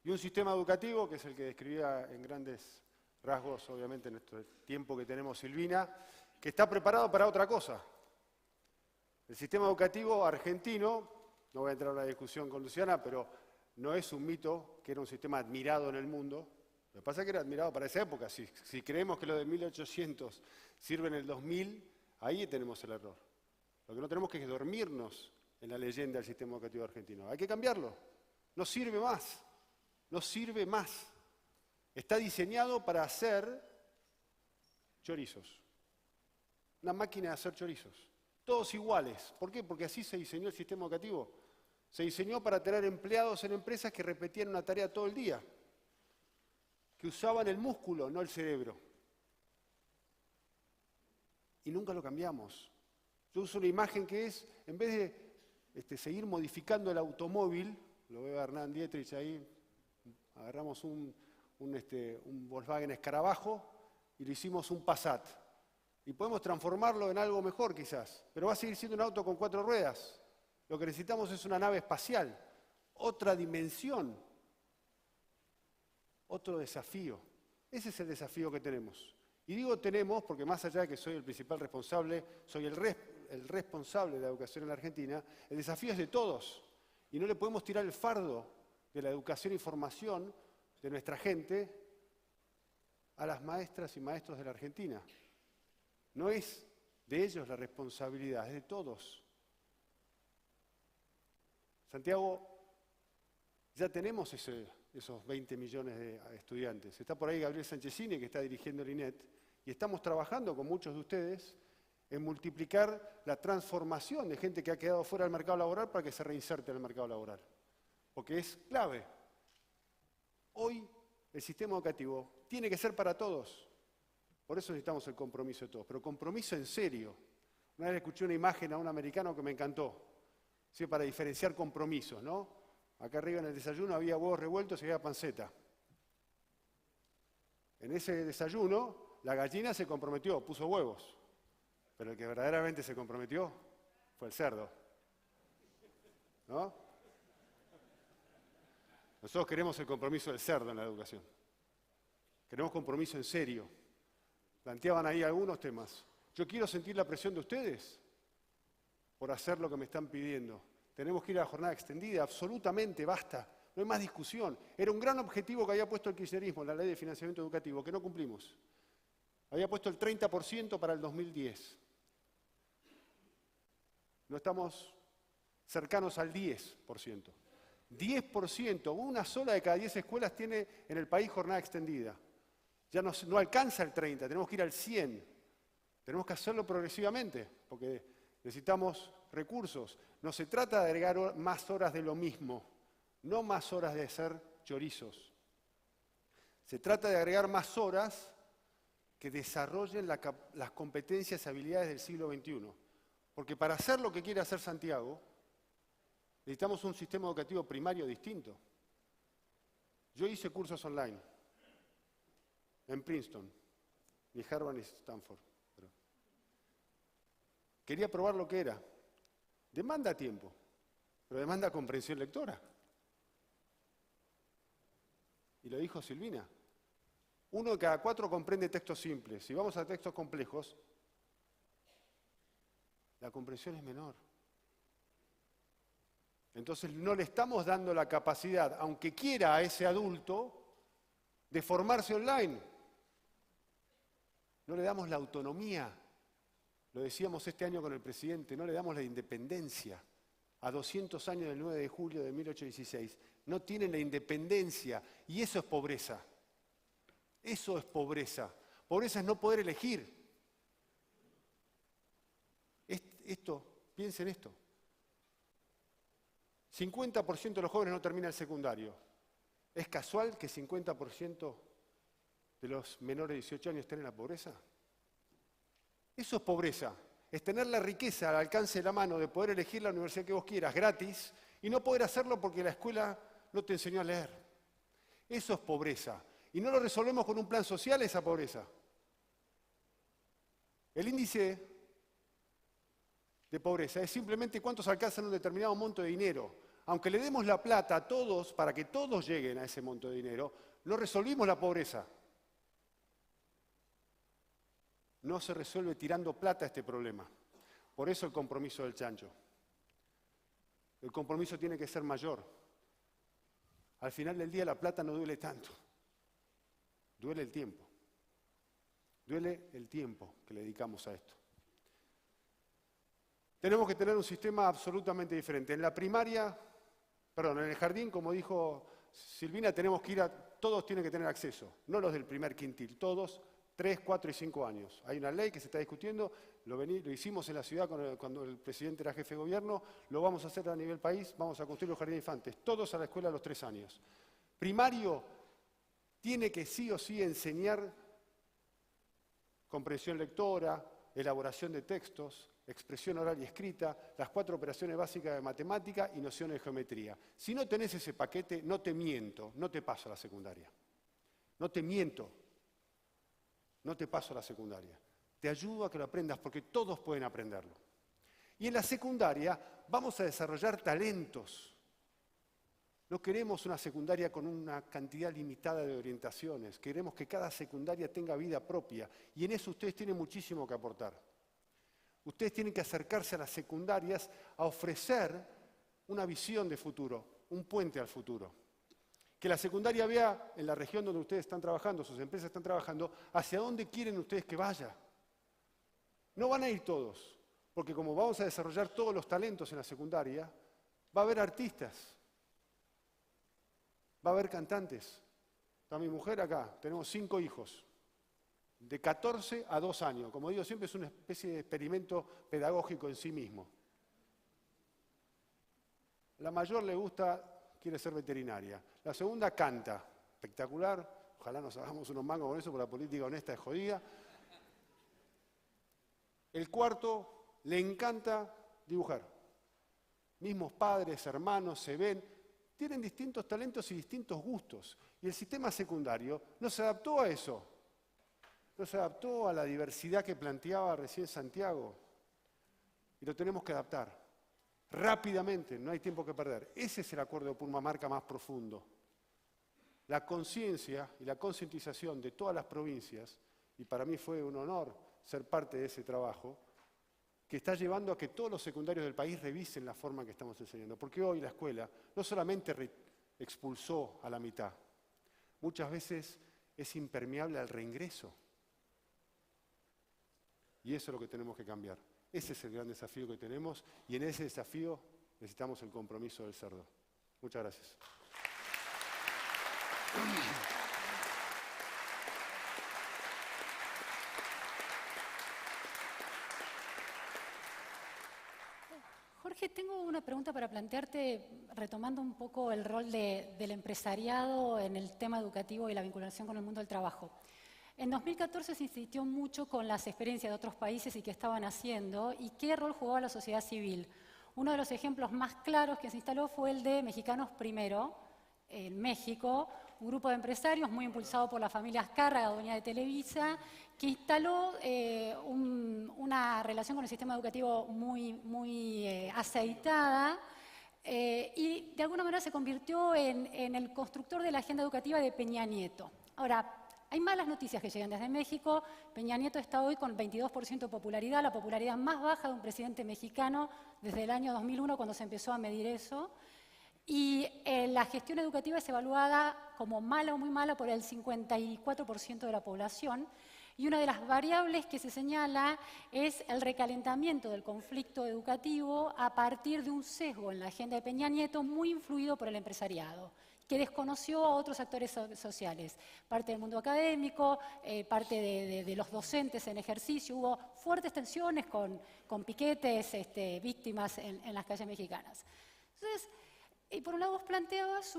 y un sistema educativo, que es el que describía en grandes rasgos, obviamente, en nuestro tiempo que tenemos Silvina, que está preparado para otra cosa. El sistema educativo argentino, no voy a entrar en una discusión con Luciana, pero no es un mito que era un sistema admirado en el mundo. Lo que pasa es que era admirado para esa época. Si creemos que lo de 1800 sirve en el 2000, ahí tenemos el error. Lo que no tenemos que es dormirnos en la leyenda del sistema educativo argentino. Hay que cambiarlo. No sirve más. No sirve más. Está diseñado para hacer chorizos. Una máquina de hacer chorizos. Todos iguales. ¿Por qué? Porque así se diseñó el sistema educativo. Se diseñó para tener empleados en empresas que repetían una tarea todo el día. Que usaban el músculo, no el cerebro. y nunca lo cambiamos. Yo uso una imagen que es, en vez de seguir modificando el automóvil, lo veo a Hernán Dietrich ahí, agarramos un Volkswagen Escarabajo y lo hicimos un Passat. Y podemos transformarlo en algo mejor quizás, pero va a seguir siendo un auto con 4 ruedas. Lo que necesitamos es una nave espacial, otra dimensión, otro desafío. Ese es el desafío que tenemos. Y digo tenemos porque más allá de que soy el principal responsable, soy el responsable de la educación en la Argentina, el desafío es de todos. Y no le podemos tirar el fardo de la educación y formación de nuestra gente a las maestras y maestros de la Argentina. No es de ellos la responsabilidad, es de todos. Santiago, ya tenemos esos 20 millones de estudiantes. Está por ahí Gabriel Sanchezini, que está dirigiendo el INET, y estamos trabajando con muchos de ustedes en multiplicar la transformación de gente que ha quedado fuera del mercado laboral para que se reinserte en el mercado laboral. Porque es clave. Hoy el sistema educativo tiene que ser para todos. Por eso necesitamos el compromiso de todos, pero compromiso en serio. Una vez escuché una imagen a un americano que me encantó, ¿sí? Para diferenciar compromisos, ¿no? Acá arriba en el desayuno había huevos revueltos y había panceta. En ese desayuno, la gallina se comprometió, puso huevos. Pero el que verdaderamente se comprometió fue el cerdo. ¿No? Nosotros queremos el compromiso del cerdo en la educación. Queremos compromiso en serio. Planteaban ahí algunos temas. Yo quiero sentir la presión de ustedes por hacer lo que me están pidiendo. Tenemos que ir a la jornada extendida, absolutamente, basta. No hay más discusión. Era un gran objetivo que había puesto el kirchnerismo en la Ley de Financiamiento Educativo, que no cumplimos. Había puesto el 30% para el 2010. No estamos cercanos al 10%. 10%, una sola de cada 10 escuelas tiene en el país jornada extendida. Ya no alcanza el 30%, tenemos que ir al 100%. Tenemos que hacerlo progresivamente, porque necesitamos recursos. No se trata de agregar más horas de lo mismo, no más horas de hacer chorizos. Se trata de agregar más horas que desarrollen las competencias y habilidades del siglo XXI. Porque para hacer lo que quiere hacer Santiago, necesitamos un sistema educativo primario distinto. Yo hice cursos online en Princeton, ni Harvard ni Stanford. Quería probar lo que era. Demanda tiempo, pero demanda comprensión lectora. Y lo dijo Silvina. 1 de cada 4 comprende textos simples. Si vamos a textos complejos, la comprensión es menor. Entonces no le estamos dando la capacidad, aunque quiera a ese adulto, de formarse online. No le damos la autonomía. Lo decíamos este año con el presidente, no le damos la independencia. A 200 años del 9 de julio de 1816. No tienen la independencia y eso es pobreza. Eso es pobreza. Pobreza es no poder elegir. Piensen esto. 50% de los jóvenes no termina el secundario. ¿Es casual que 50% de los menores de 18 años estén en la pobreza? Eso es pobreza. Es tener la riqueza al alcance de la mano de poder elegir la universidad que vos quieras gratis y no poder hacerlo porque la escuela no te enseñó a leer. Eso es pobreza. Y no lo resolvemos con un plan social esa pobreza. El índice de pobreza es simplemente cuántos alcanzan un determinado monto de dinero. Aunque le demos la plata a todos para que todos lleguen a ese monto de dinero, no resolvimos la pobreza. No se resuelve tirando plata a este problema. Por eso el compromiso del chancho. El compromiso tiene que ser mayor. Al final del día la plata no duele tanto. Duele el tiempo. Duele el tiempo que le dedicamos a esto. Tenemos que tener un sistema absolutamente diferente. En la primaria, en el jardín, como dijo Silvina, tenemos que todos tienen que tener acceso, no los del primer quintil, todos 3, 4 y 5 años. Hay una ley que se está discutiendo, lo hicimos en la ciudad cuando el presidente era jefe de gobierno, lo vamos a hacer a nivel país, vamos a construir los jardines de infantes, todos a la escuela a los 3 años. Primario tiene que sí o sí enseñar comprensión lectora, elaboración de textos, expresión oral y escrita, las 4 operaciones básicas de matemática y nociones de geometría. Si no tenés ese paquete, no te miento, no te paso a la secundaria. No te miento, no te paso a la secundaria. Te ayudo a que lo aprendas porque todos pueden aprenderlo. Y en la secundaria vamos a desarrollar talentos. No queremos una secundaria con una cantidad limitada de orientaciones. Queremos que cada secundaria tenga vida propia. Y en eso ustedes tienen muchísimo que aportar. Ustedes tienen que acercarse a las secundarias a ofrecer una visión de futuro, un puente al futuro. Que la secundaria vea en la región donde ustedes están trabajando, sus empresas están trabajando, hacia dónde quieren ustedes que vaya. No van a ir todos, porque como vamos a desarrollar todos los talentos en la secundaria, va a haber artistas. Va a haber cantantes. Está mi mujer acá, tenemos 5 hijos, de 14 a 2 años. Como digo, siempre es una especie de experimento pedagógico en sí mismo. La mayor le gusta, quiere ser veterinaria. La segunda canta, espectacular. Ojalá nos hagamos unos mangos con eso, porque la política honesta es jodida. El cuarto le encanta dibujar. Mismos padres, hermanos, se ven. Tienen distintos talentos y distintos gustos. Y el sistema secundario no se adaptó a eso. No se adaptó a la diversidad que planteaba recién Santiago. Y lo tenemos que adaptar. Rápidamente, no hay tiempo que perder. Ese es el acuerdo de Purmamarca más profundo. La conciencia y la concientización de todas las provincias, y para mí fue un honor ser parte de ese trabajo, que está llevando a que todos los secundarios del país revisen la forma en que estamos enseñando. Porque hoy la escuela no solamente expulsó a la mitad, muchas veces es impermeable al reingreso. Y eso es lo que tenemos que cambiar. Ese es el gran desafío que tenemos y en ese desafío necesitamos el compromiso del cerdo. Muchas gracias. Jorge, tengo una pregunta para plantearte, retomando un poco el rol del empresariado en el tema educativo y la vinculación con el mundo del trabajo. En 2014 se insistió mucho con las experiencias de otros países y qué estaban haciendo y qué rol jugaba la sociedad civil. Uno de los ejemplos más claros que se instaló fue el de Mexicanos Primero, en México, un grupo de empresarios muy impulsado por la familia Azcárraga, dueña de Televisa, que instaló una relación con el sistema educativo muy aceitada y de alguna manera se convirtió en el constructor de la agenda educativa de Peña Nieto. Ahora, hay malas noticias que llegan desde México. Peña Nieto está hoy con 22% de popularidad, la popularidad más baja de un presidente mexicano desde el año 2001, cuando se empezó a medir eso. Y la gestión educativa es evaluada como mala o muy mala por el 54% de la población. Y una de las variables que se señala es el recalentamiento del conflicto educativo a partir de un sesgo en la agenda de Peña Nieto muy influido por el empresariado, que desconoció a otros actores sociales, parte del mundo académico, parte de los docentes en ejercicio. Hubo fuertes tensiones con piquetes, víctimas en las calles mexicanas. Entonces, y por un lado vos planteabas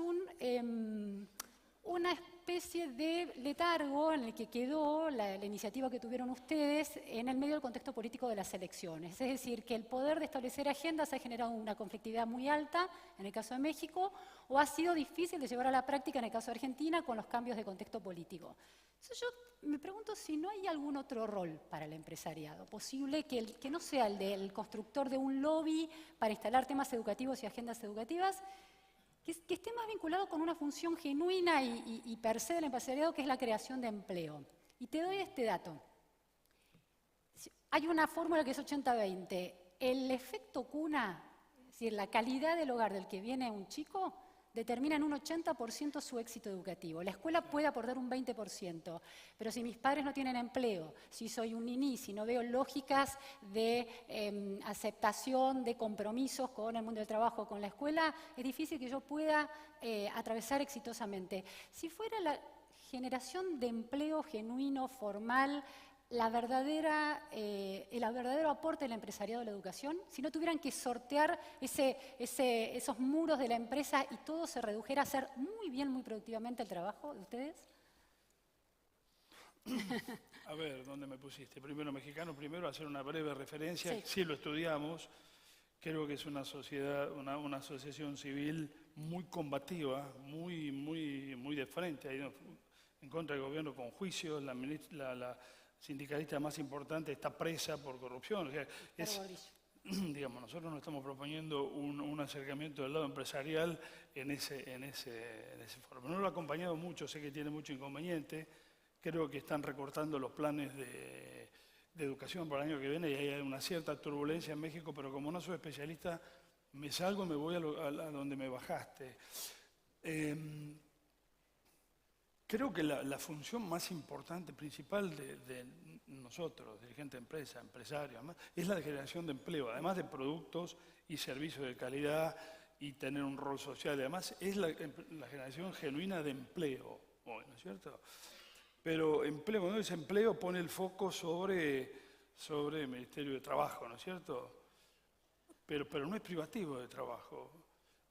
una especie de letargo en el que quedó la iniciativa que tuvieron ustedes en el medio del contexto político de las elecciones. Es decir, que el poder de establecer agendas ha generado una conflictividad muy alta en el caso de México o ha sido difícil de llevar a la práctica en el caso de Argentina con los cambios de contexto político. Entonces yo me pregunto si no hay algún otro rol para el empresariado posible que no sea el del constructor de un lobby para instalar temas educativos y agendas educativas, que esté más vinculado con una función genuina y per se del empresariado, que es la creación de empleo. Y te doy este dato. Hay una fórmula que es 80-20. El efecto cuna, es decir, la calidad del hogar del que viene un chico, determina en un 80% su éxito educativo. La escuela puede aportar un 20%, pero si mis padres no tienen empleo, si soy un niní, si no veo lógicas de aceptación, de compromisos con el mundo del trabajo, con la escuela, es difícil que yo pueda atravesar exitosamente. Si fuera la generación de empleo genuino, formal, el verdadero aporte del empresariado de la educación, si no tuvieran que sortear esos muros de la empresa y todo se redujera a hacer muy bien, muy productivamente el trabajo de ustedes? A ver, ¿dónde me pusiste? Primero mexicano, primero hacer una breve referencia. Sí. Sí lo estudiamos. Creo que es una sociedad, una asociación civil muy combativa, muy de frente, ha ido en contra del gobierno con juicios. La sindicalista más importante está presa por corrupción. O sea, digamos, nosotros no estamos proponiendo un acercamiento del lado empresarial en ese foro. No lo ha acompañado mucho, sé que tiene mucho inconveniente. Creo que están recortando los planes de educación para el año que viene y hay una cierta turbulencia en México, pero como no soy especialista, me salgo y me voy a donde me bajaste. Creo que la función más importante, principal de nosotros, dirigentes de empresa, empresarios, es la generación de empleo, además de productos y servicios de calidad y tener un rol social. Además, es la generación genuina de empleo hoy, ¿no es cierto? Pero empleo, cuando dice empleo, pone el foco sobre el Ministerio de Trabajo, ¿no es cierto? Pero no es privativo de trabajo.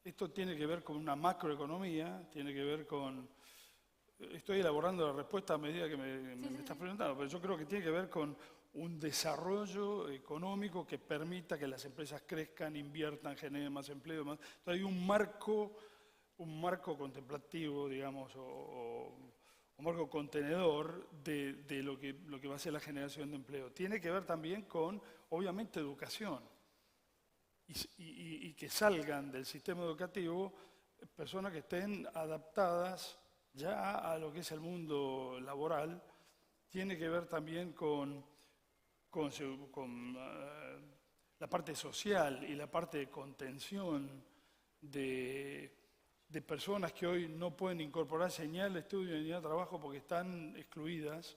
Esto tiene que ver con una macroeconomía, tiene que ver con... Estoy elaborando la respuesta a medida que me estás preguntando, pero yo creo que tiene que ver con un desarrollo económico que permita que las empresas crezcan, inviertan, generen más empleo. Más. Entonces hay un marco contemplativo, digamos, o un marco contenedor de lo que va a ser la generación de empleo. Tiene que ver también con, obviamente, educación. Y que salgan del sistema educativo personas que estén adaptadas ya a lo que es el mundo laboral. Tiene que ver también con la parte social y la parte de contención de personas que hoy no pueden incorporarse ni al estudio ni al trabajo porque están excluidas.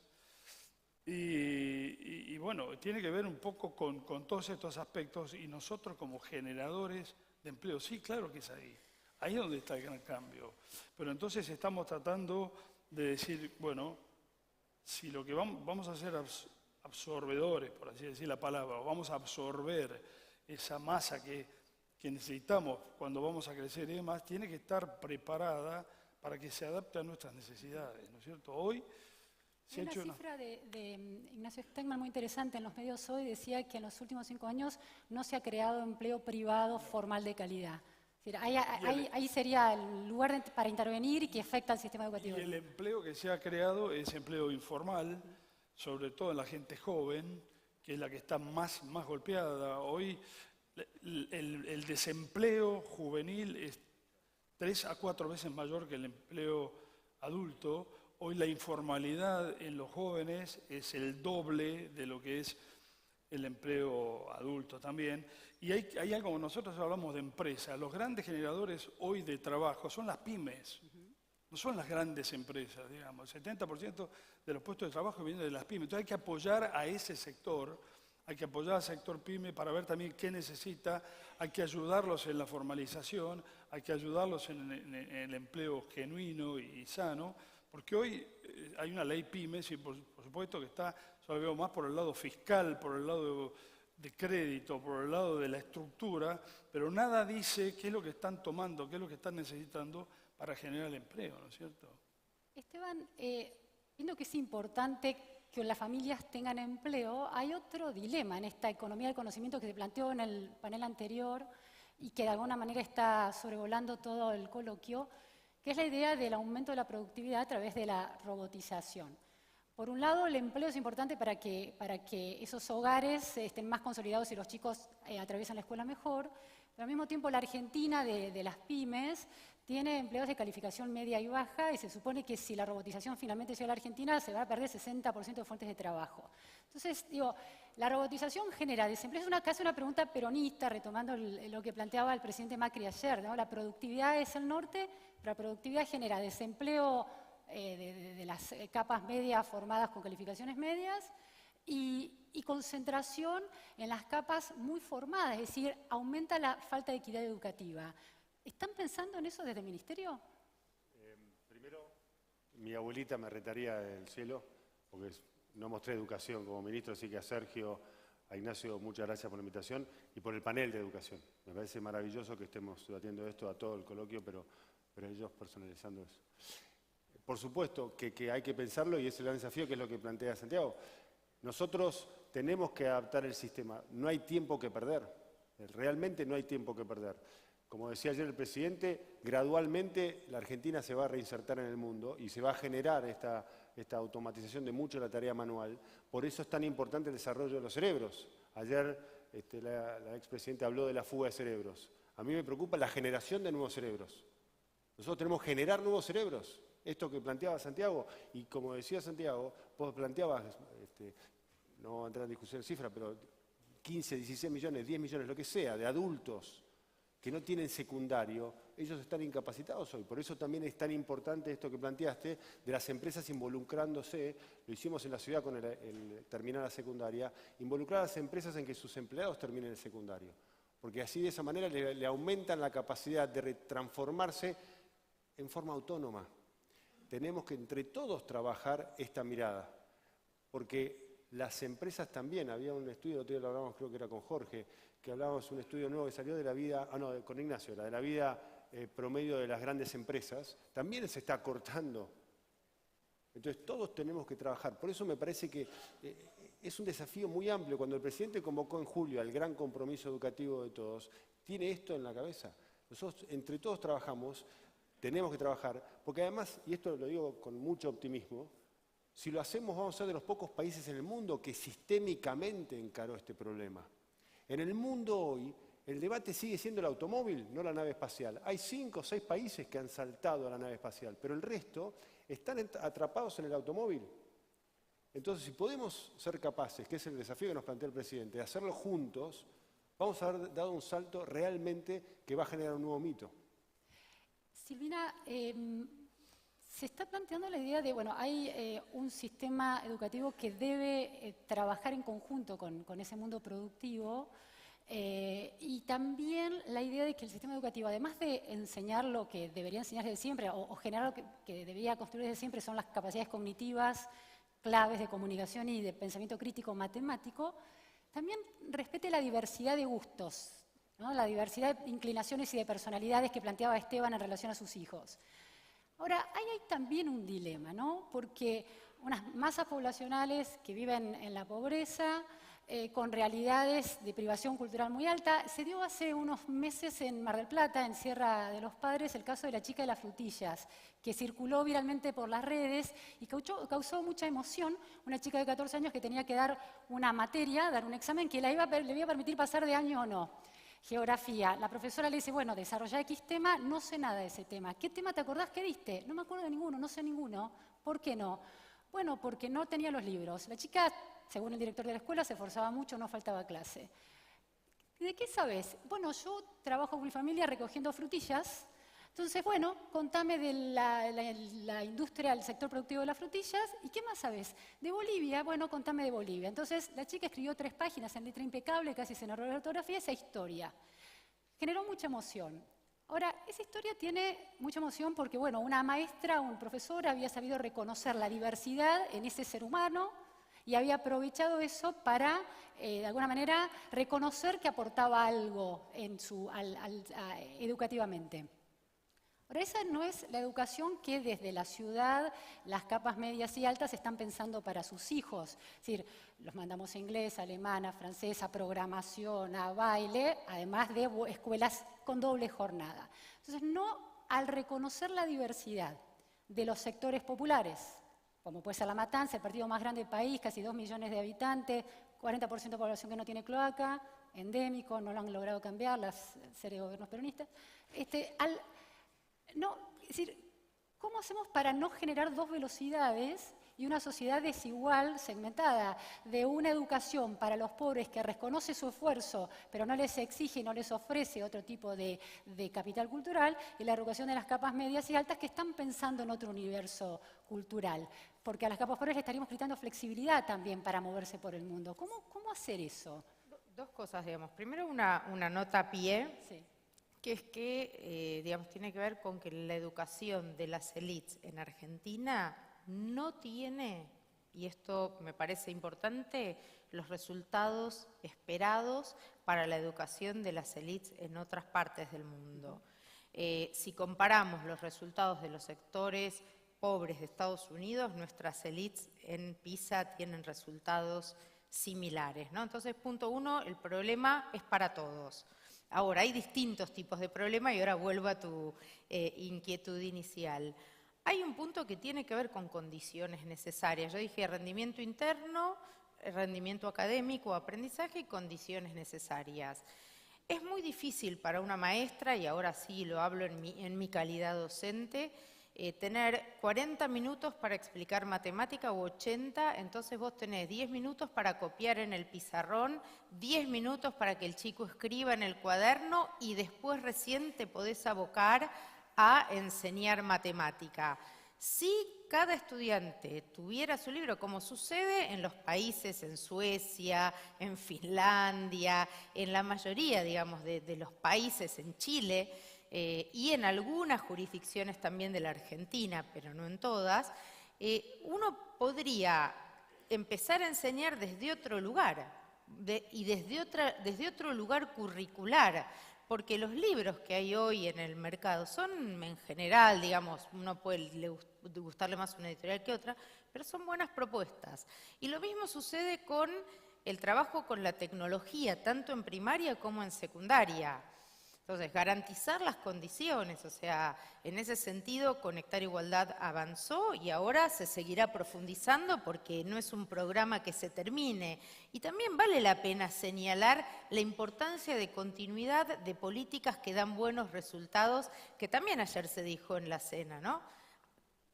Y bueno, tiene que ver un poco con todos estos aspectos y nosotros como generadores de empleo, sí, claro que es ahí. Ahí es donde está el gran cambio. Pero entonces estamos tratando de decir, bueno, si lo que vamos a hacer absorbedores, por así decir la palabra, o vamos a absorber esa masa que necesitamos cuando vamos a crecer y demás, tiene que estar preparada para que se adapte a nuestras necesidades, ¿no es cierto? Hoy se ha hecho una cifra de Ignacio Stegman muy interesante en los medios hoy, decía que en los últimos 5 años no se ha creado empleo privado formal de calidad. Es decir, ahí sería el lugar para intervenir y que afecta al sistema educativo. Y el empleo que se ha creado es empleo informal, sobre todo en la gente joven, que es la que está más golpeada. Hoy el desempleo juvenil es 3 a 4 veces mayor que el empleo adulto. Hoy la informalidad en los jóvenes es el doble de lo que es el empleo adulto también. Y hay algo, nosotros hablamos de empresas, los grandes generadores hoy de trabajo son las pymes, no son las grandes empresas, digamos. El 70% de los puestos de trabajo vienen de las pymes. Entonces hay que apoyar a ese sector, hay que apoyar al sector pyme para ver también qué necesita, hay que ayudarlos en la formalización, hay que ayudarlos en el empleo genuino y sano, porque hoy hay una ley pymes y por supuesto que está, yo lo veo más por el lado fiscal, por el lado de crédito, por el lado de la estructura, pero nada dice qué es lo que están tomando, qué es lo que están necesitando para generar el empleo, ¿no es cierto? Esteban, viendo que es importante que las familias tengan empleo, hay otro dilema en esta economía del conocimiento que se planteó en el panel anterior y que de alguna manera está sobrevolando todo el coloquio, que es la idea del aumento de la productividad a través de la robotización. Por un lado, el empleo es importante para que esos hogares estén más consolidados y los chicos atraviesan la escuela mejor, pero al mismo tiempo la Argentina de las pymes tiene empleos de calificación media y baja y se supone que si la robotización finalmente llega a la Argentina se va a perder 60% de fuentes de trabajo. Entonces, digo, la robotización genera desempleo. Es casi una pregunta peronista, retomando lo que planteaba el presidente Macri ayer, ¿no? La productividad es el norte, pero la productividad genera desempleo de las capas medias formadas con calificaciones medias y concentración en las capas muy formadas, es decir, aumenta la falta de equidad educativa. ¿Están pensando en eso desde el Ministerio? Primero, mi abuelita me retaría del cielo, porque no mostré educación como ministro, así que a Sergio, a Ignacio, muchas gracias por la invitación y por el panel de educación. Me parece maravilloso que estemos debatiendo esto a todo el coloquio, pero ellos personalizando eso. por supuesto que hay que pensarlo y es el gran desafío que es lo que plantea Santiago. Nosotros tenemos que adaptar el sistema, no hay tiempo que perder, realmente no hay tiempo que perder. Como decía ayer el presidente, gradualmente la Argentina se va a reinsertar en el mundo y se va a generar esta automatización de mucho la tarea manual. Por eso es tan importante el desarrollo de los cerebros. Ayer la expresidenta habló de la fuga de cerebros. A mí me preocupa la generación de nuevos cerebros. Nosotros tenemos que generar nuevos cerebros. Esto que planteaba Santiago, y como decía Santiago, vos planteabas, no voy a entrar en discusión de cifras, pero 15, 16 millones, 10 millones, lo que sea, de adultos que no tienen secundario, ellos están incapacitados hoy. Por eso también es tan importante esto que planteaste, de las empresas involucrándose, lo hicimos en la ciudad con el terminar la secundaria, involucrar a las empresas en que sus empleados terminen el secundario. Porque así de esa manera le aumentan la capacidad de transformarse en forma autónoma. Tenemos que entre todos trabajar esta mirada, porque las empresas también, había un estudio, el otro día lo hablamos, creo que era con Jorge, que hablábamos de un estudio nuevo que salió de la vida, con Ignacio, de la vida promedio de las grandes empresas, también se está acortando. Entonces todos tenemos que trabajar. Por eso me parece que es un desafío muy amplio. Cuando el presidente convocó en julio al gran compromiso educativo de todos, tiene esto en la cabeza. Nosotros entre todos trabajamos, tenemos que trabajar, porque además, y esto lo digo con mucho optimismo, si lo hacemos vamos a ser de los pocos países en el mundo que sistémicamente encaró este problema. En el mundo hoy, el debate sigue siendo el automóvil, no la nave espacial. Hay 5 o 6 países que han saltado a la nave espacial, pero el resto están atrapados en el automóvil. Entonces, si podemos ser capaces, que es el desafío que nos plantea el presidente, de hacerlo juntos, vamos a haber dado un salto realmente que va a generar un nuevo mito. Silvina, se está planteando la idea de, bueno, hay un sistema educativo que debe trabajar en conjunto con ese mundo productivo y también la idea de que el sistema educativo, además de enseñar lo que debería enseñar desde siempre o generar lo que debería construir desde siempre, son las capacidades cognitivas, claves de comunicación y de pensamiento crítico matemático, también respete la diversidad de gustos, ¿no? La diversidad de inclinaciones y de personalidades que planteaba Esteban en relación a sus hijos. Ahora, ahí hay también un dilema, ¿no? Porque unas masas poblacionales que viven en la pobreza, con realidades de privación cultural muy alta. Se dio hace unos meses en Mar del Plata, en Sierra de los Padres, el caso de la chica de las frutillas, que circuló viralmente por las redes y causó mucha emoción. Una chica de 14 años que tenía que dar una materia, dar un examen que le iba a permitir pasar de año o no. Geografía. La profesora le dice, bueno, desarrolla X tema, no sé nada de ese tema. ¿Qué tema te acordás que diste? No me acuerdo de ninguno, no sé ninguno. ¿Por qué no? Bueno, porque no tenía los libros. La chica, según el director de la escuela, se esforzaba mucho, no faltaba clase. ¿De qué sabes? Bueno, yo trabajo con mi familia recogiendo frutillas. Entonces, bueno, contame de la industria, el sector productivo de las frutillas. ¿Y qué más sabes? De Bolivia, bueno, contame de Bolivia. Entonces, la chica escribió 3 páginas en letra impecable, casi sin error de ortografía, esa historia. Generó mucha emoción. Ahora, esa historia tiene mucha emoción porque, bueno, una maestra, un profesor había sabido reconocer la diversidad en ese ser humano y había aprovechado eso para, de alguna manera, reconocer que aportaba algo educativamente. Ahora, esa no es la educación que desde la ciudad las capas medias y altas están pensando para sus hijos. Es decir, los mandamos a inglés, a alemán, a francés, a programación, a baile, además de escuelas con doble jornada. Entonces, no al reconocer la diversidad de los sectores populares, como puede ser La Matanza, el partido más grande del país, casi 2 millones de habitantes, 40% de población que no tiene cloaca, endémico, no lo han logrado cambiar las series de gobiernos peronistas. No, es decir, ¿cómo hacemos para no generar 2 velocidades y una sociedad desigual, segmentada, de una educación para los pobres que reconoce su esfuerzo, pero no les exige y no les ofrece otro tipo de capital cultural, y la educación de las capas medias y altas que están pensando en otro universo cultural? Porque a las capas pobres le estaríamos quitando flexibilidad también para moverse por el mundo. ¿Cómo hacer eso? 2 cosas, digamos. Primero, una nota a pie. Sí. Que es que, digamos, tiene que ver con que la educación de las élites en Argentina no tiene, y esto me parece importante, los resultados esperados para la educación de las élites en otras partes del mundo. Si comparamos los resultados de los sectores pobres de Estados Unidos, nuestras élites en PISA tienen resultados similares, ¿no? Entonces, punto 1, el problema es para todos. Ahora, hay distintos tipos de problemas y ahora vuelvo a tu inquietud inicial. Hay un punto que tiene que ver con condiciones necesarias. Yo dije rendimiento interno, rendimiento académico, aprendizaje y condiciones necesarias. Es muy difícil para una maestra, y ahora sí lo hablo en mi calidad docente, tener 40 minutos para explicar matemática o 80, entonces vos tenés 10 minutos para copiar en el pizarrón, 10 minutos para que el chico escriba en el cuaderno y después recién te podés abocar a enseñar matemática. Si cada estudiante tuviera su libro, como sucede en los países, en Suecia, en Finlandia, en la mayoría, digamos, de los países, en Chile, y en algunas jurisdicciones también de la Argentina, pero no en todas, uno podría empezar a enseñar desde otro lugar y desde otro lugar curricular, porque los libros que hay hoy en el mercado son en general, digamos, uno puede gustarle más una editorial que otra, pero son buenas propuestas. Y lo mismo sucede con el trabajo con la tecnología, tanto en primaria como en secundaria. Entonces, garantizar las condiciones, o sea, en ese sentido, Conectar Igualdad avanzó y ahora se seguirá profundizando porque no es un programa que se termine. Y también vale la pena señalar la importancia de continuidad de políticas que dan buenos resultados, que también ayer se dijo en la cena, ¿no?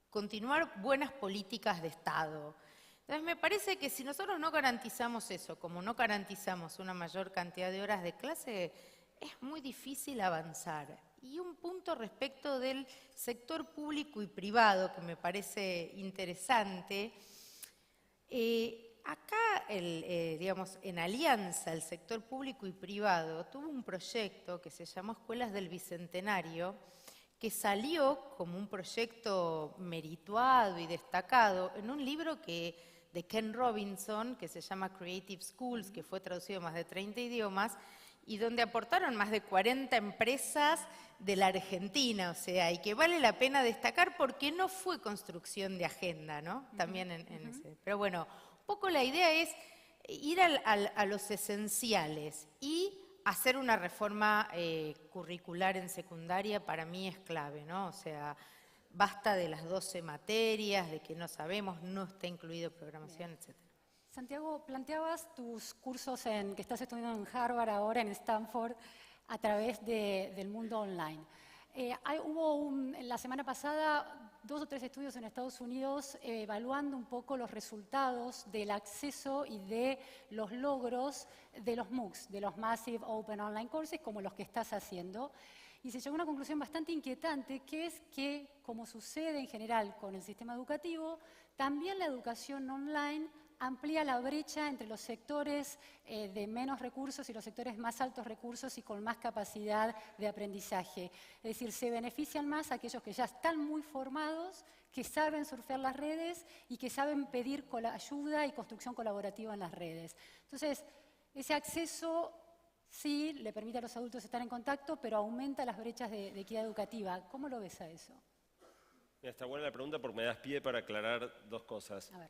Continuar buenas políticas de Estado. Entonces, me parece que si nosotros no garantizamos eso, como no garantizamos una mayor cantidad de horas de clase, es muy difícil avanzar. Y un punto respecto del sector público y privado que me parece interesante. Acá, digamos, en alianza, el sector público y privado tuvo un proyecto que se llamó Escuelas del Bicentenario, que salió como un proyecto merituado y destacado en un libro de Ken Robinson, que se llama Creative Schools, que fue traducido a más de 30 idiomas, y donde aportaron más de 40 empresas de la Argentina, o sea, y que vale la pena destacar porque no fue construcción de agenda, ¿no? También en ese. Pero bueno, un poco la idea es ir a los esenciales y hacer una reforma curricular en secundaria para mí es clave, ¿no? O sea, basta de las 12 materias, de que no sabemos, no está incluido programación, etc. Santiago, planteabas tus cursos que estás estudiando en Harvard ahora, en Stanford, a través del mundo online. Hubo la semana pasada 2 o 3 estudios en Estados Unidos evaluando un poco los resultados del acceso y de los logros de los MOOCs, de los Massive Open Online Courses, como los que estás haciendo. Y se llegó a una conclusión bastante inquietante, que es que, como sucede en general con el sistema educativo, también la educación online amplía la brecha entre los sectores de menos recursos y los sectores más altos recursos y con más capacidad de aprendizaje. Es decir, se benefician más aquellos que ya están muy formados, que saben surfear las redes y que saben pedir ayuda y construcción colaborativa en las redes. Entonces, ese acceso sí le permite a los adultos estar en contacto, pero aumenta las brechas de equidad educativa. ¿Cómo lo ves a eso? Mira, está buena la pregunta porque me das pie para aclarar 2 cosas. A ver.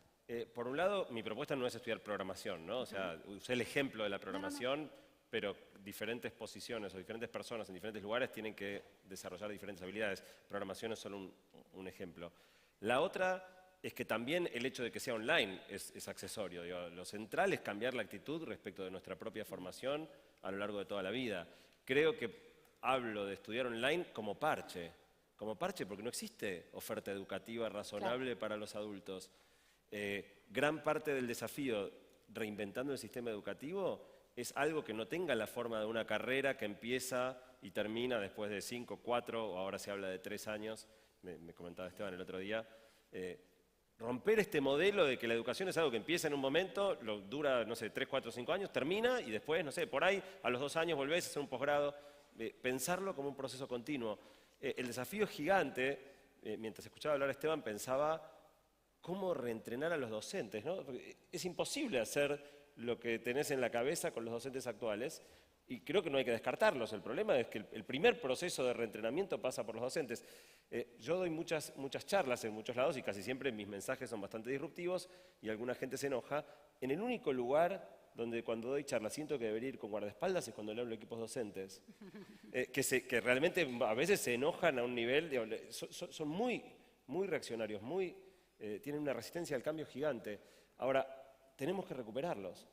Por un lado, mi propuesta no es estudiar programación, ¿no? O sea, usé el ejemplo de la programación, pero diferentes posiciones o diferentes personas en diferentes lugares tienen que desarrollar diferentes habilidades. Programación es solo un ejemplo. La otra es que también el hecho de que sea online es accesorio. Digo, lo central es cambiar la actitud respecto de nuestra propia formación a lo largo de toda la vida. Creo que hablo de estudiar online como parche porque no existe oferta educativa razonable para los adultos. Gran parte del desafío reinventando el sistema educativo es algo que no tenga la forma de una carrera que empieza y termina después de 5, 4 o ahora se habla de 3 años, me comentaba Esteban el otro día. Romper este modelo de que la educación es algo que empieza en un momento, dura, no sé, 3, 4, 5 años, termina y después, no sé, por ahí a los 2 años volvés a hacer un posgrado. Pensarlo como un proceso continuo. El desafío es gigante. Mientras escuchaba hablar a Esteban pensaba cómo reentrenar a los docentes, ¿no? Porque es imposible hacer lo que tenés en la cabeza con los docentes actuales, Y creo que no hay que descartarlos. El problema es que el primer proceso de reentrenamiento pasa por los docentes. Yo doy muchas charlas en muchos lados y casi siempre mis mensajes son bastante disruptivos y alguna gente se enoja. En el único lugar donde cuando doy charlas siento que debería ir con guardaespaldas es cuando le hablo a equipos docentes, que realmente a veces se enojan a un nivel, son muy reaccionarios, tienen una resistencia al cambio gigante. Ahora, tenemos que recuperarlos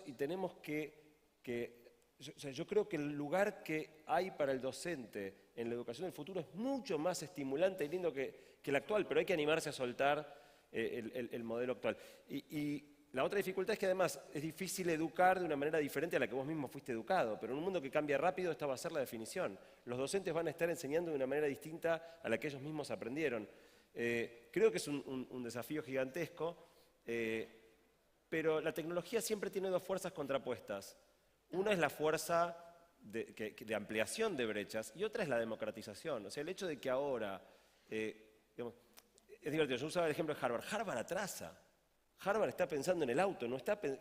y tenemos yo creo que el lugar que hay para el docente en la educación del futuro es mucho más estimulante y lindo que el actual, pero hay que animarse a soltar el modelo actual. Y la otra dificultad es que además es difícil educar de una manera diferente a la que vos mismo fuiste educado, pero en un mundo que cambia rápido esta va a ser la definición. Los docentes van a estar enseñando de una manera distinta a la que ellos mismos aprendieron. Creo que es un desafío gigantesco, pero la tecnología siempre tiene dos fuerzas contrapuestas. Una es la fuerza de ampliación de brechas y otra es la democratización. O sea, el hecho de que ahora, digamos, es divertido, yo usaba el ejemplo de Harvard. Harvard atrasa. Harvard está pensando en el auto,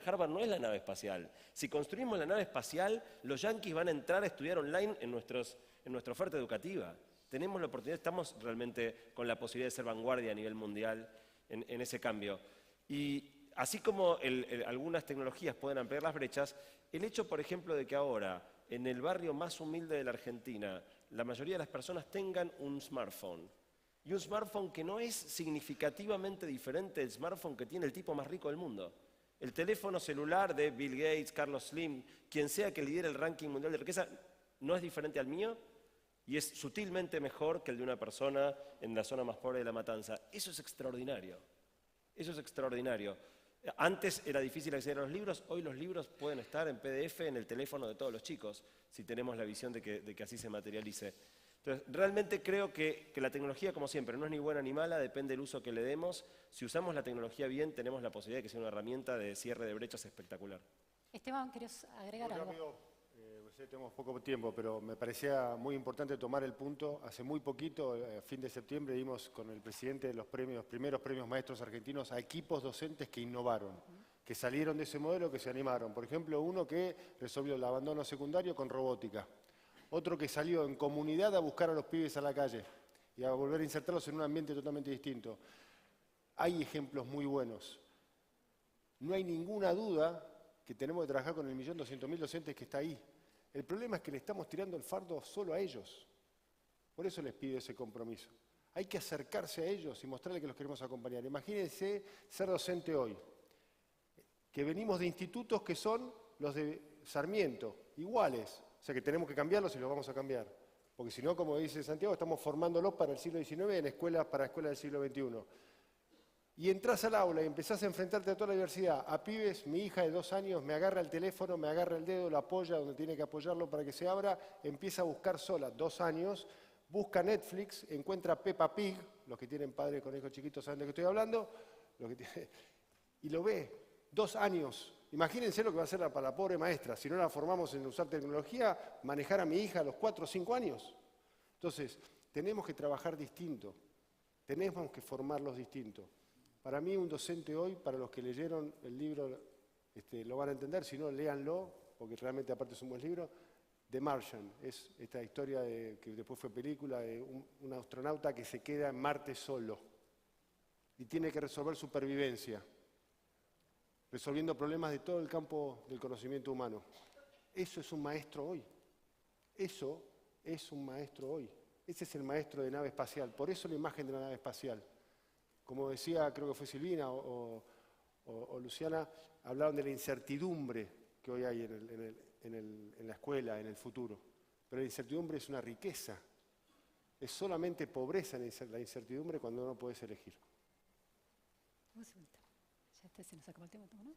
Harvard no es la nave espacial. Si construimos la nave espacial, los yanquis van a entrar a estudiar online en nuestra oferta educativa. Tenemos la oportunidad, estamos realmente con la posibilidad de ser vanguardia a nivel mundial en ese cambio. Y así como algunas tecnologías pueden ampliar las brechas, el hecho, por ejemplo, de que ahora, en el barrio más humilde de la Argentina, la mayoría de las personas tengan un smartphone, y un smartphone que no es significativamente diferente del smartphone que tiene el tipo más rico del mundo. El teléfono celular de Bill Gates, Carlos Slim, quien sea que lidere el ranking mundial de riqueza, no es diferente al mío y es sutilmente mejor que el de una persona en la zona más pobre de La Matanza. Eso es extraordinario. Eso es extraordinario. Antes era difícil acceder a los libros, hoy los libros pueden estar en PDF en el teléfono de todos los chicos, si tenemos la visión de que así se materialice. Entonces, realmente creo que la tecnología, como siempre, no es ni buena ni mala, depende del uso que le demos. Si usamos la tecnología bien, tenemos la posibilidad de que sea una herramienta de cierre de brechas espectacular. Esteban, ¿querés agregar algo? Amigo, tenemos poco tiempo, pero me parecía muy importante tomar el punto. Hace muy poquito, a fin de septiembre, dimos con el presidente de los primeros premios maestros argentinos a equipos docentes que innovaron, que salieron de ese modelo, que se animaron. Por ejemplo, uno que resolvió el abandono secundario con robótica. Otro que salió en comunidad a buscar a los pibes a la calle y a volver a insertarlos en un ambiente totalmente distinto. Hay ejemplos muy buenos. No hay ninguna duda que tenemos que trabajar con el 1.200.000 docentes que está ahí. El problema es que le estamos tirando el fardo solo a ellos. Por eso les pido ese compromiso. Hay que acercarse a ellos y mostrarles que los queremos acompañar. Imagínense ser docente hoy, que venimos de institutos que son los de Sarmiento, iguales. O sea que tenemos que cambiarlos y los vamos a cambiar. Porque si no, como dice Santiago, estamos formándolos para el siglo XIX en escuelas para escuelas del siglo XXI. Y entras al aula y empezás a enfrentarte a toda la diversidad. A pibes, mi hija de 2 años me agarra el teléfono, me agarra el dedo, lo apoya donde tiene que apoyarlo para que se abra, empieza a buscar sola, 2 años, busca Netflix, encuentra Peppa Pig, los que tienen padres con hijos chiquitos saben de qué estoy hablando, y lo ve, 2 años. Imagínense lo que va a hacer para la pobre maestra, si no la formamos en usar tecnología, manejar a mi hija a los 4 o 5 años. Entonces, tenemos que trabajar distinto, tenemos que formarlos distinto. Para mí, un docente hoy, para los que leyeron el libro, lo van a entender, si no, léanlo, porque realmente aparte es un buen libro. The Martian, es esta historia que después fue película, de un astronauta que se queda en Marte solo y tiene que resolver supervivencia, resolviendo problemas de todo el campo del conocimiento humano. Eso es un maestro hoy. Eso es un maestro hoy. Ese es el maestro de nave espacial. Por eso la imagen de la nave espacial. Como decía, creo que fue Silvina o Luciana, hablaban de la incertidumbre que hoy hay en la escuela, en el futuro. Pero la incertidumbre es una riqueza. Es solamente pobreza la incertidumbre cuando no puedes elegir. Un segundito. Ya se nos acabó el tiempo, ¿no?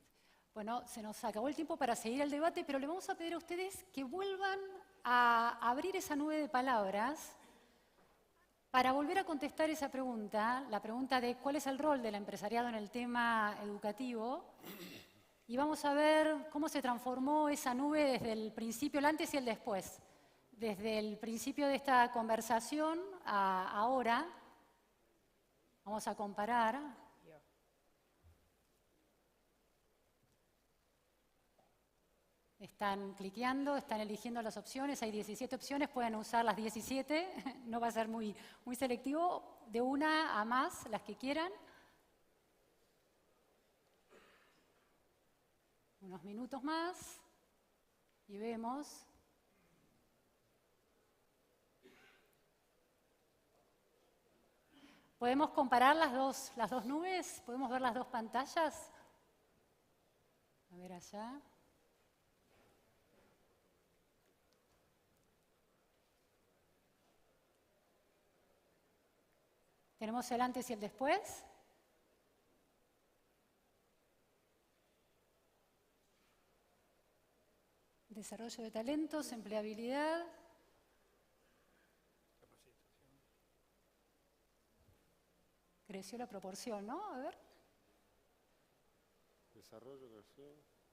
Bueno, se nos acabó el tiempo para seguir el debate, pero le vamos a pedir a ustedes que vuelvan a abrir esa nube de palabras para volver a contestar esa pregunta, la pregunta de cuál es el rol del empresariado en el tema educativo, y vamos a ver cómo se transformó esa nube desde el principio, el antes y el después, desde el principio de esta conversación a ahora. Vamos a comparar. Están cliqueando, están eligiendo las opciones, hay 17 opciones, pueden usar las 17, no va a ser muy selectivo, de una a más, las que quieran. Unos minutos más y vemos. ¿Podemos comparar las dos nubes? ¿Podemos ver las dos pantallas? A ver allá. Tenemos el antes y el después. Desarrollo de talentos, empleabilidad. Creció la proporción, ¿no? A ver. Desarrollo, creció.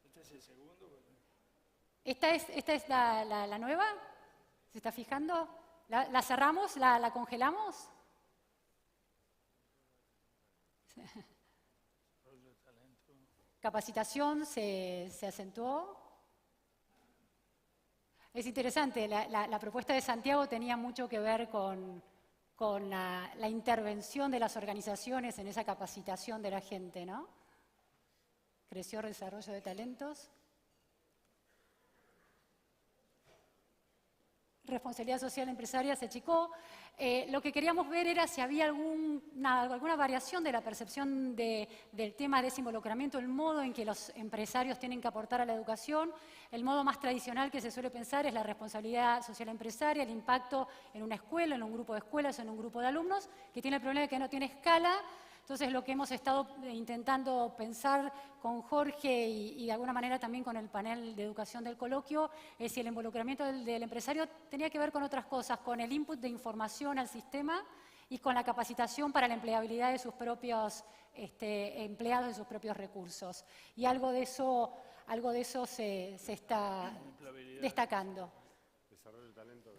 ¿Este es el segundo? ¿Esta es la nueva? ¿Se está fijando? ¿La cerramos? ¿La congelamos? Capacitación se acentuó. Es interesante, la propuesta de Santiago tenía mucho que ver con la intervención de las organizaciones en esa capacitación de la gente, ¿no? Creció el desarrollo de talentos. Responsabilidad social empresaria se achicó. Lo que queríamos ver era si había alguna variación de la percepción del tema de ese involucramiento, el modo en que los empresarios tienen que aportar a la educación. El modo más tradicional que se suele pensar es la responsabilidad social empresaria, el impacto en una escuela, en un grupo de escuelas, en un grupo de alumnos, que tiene el problema de que no tiene escala. Entonces, lo que hemos estado intentando pensar con Jorge y de alguna manera también con el panel de educación del coloquio es si el involucramiento del empresario tenía que ver con otras cosas, con el input de información al sistema y con la capacitación para la empleabilidad de sus propios empleados, de sus propios recursos. Y algo de eso se está destacando. Desarrollo de talento.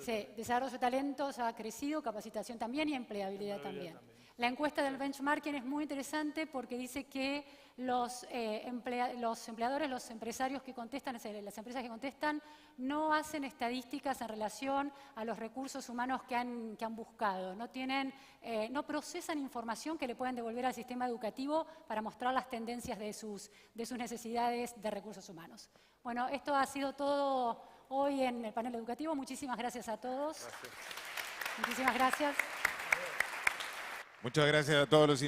Sí, desarrollo de talentos ha crecido, capacitación también y empleabilidad también. La encuesta del benchmarking es muy interesante porque dice que los empleadores, los empresarios que contestan, las empresas que contestan, no hacen estadísticas en relación a los recursos humanos que han buscado. No procesan información que le puedan devolver al sistema educativo para mostrar las tendencias de sus necesidades de recursos humanos. Bueno, esto ha sido todo hoy en el panel educativo. Muchísimas gracias a todos. Gracias. Muchísimas gracias. Muchas gracias a todos los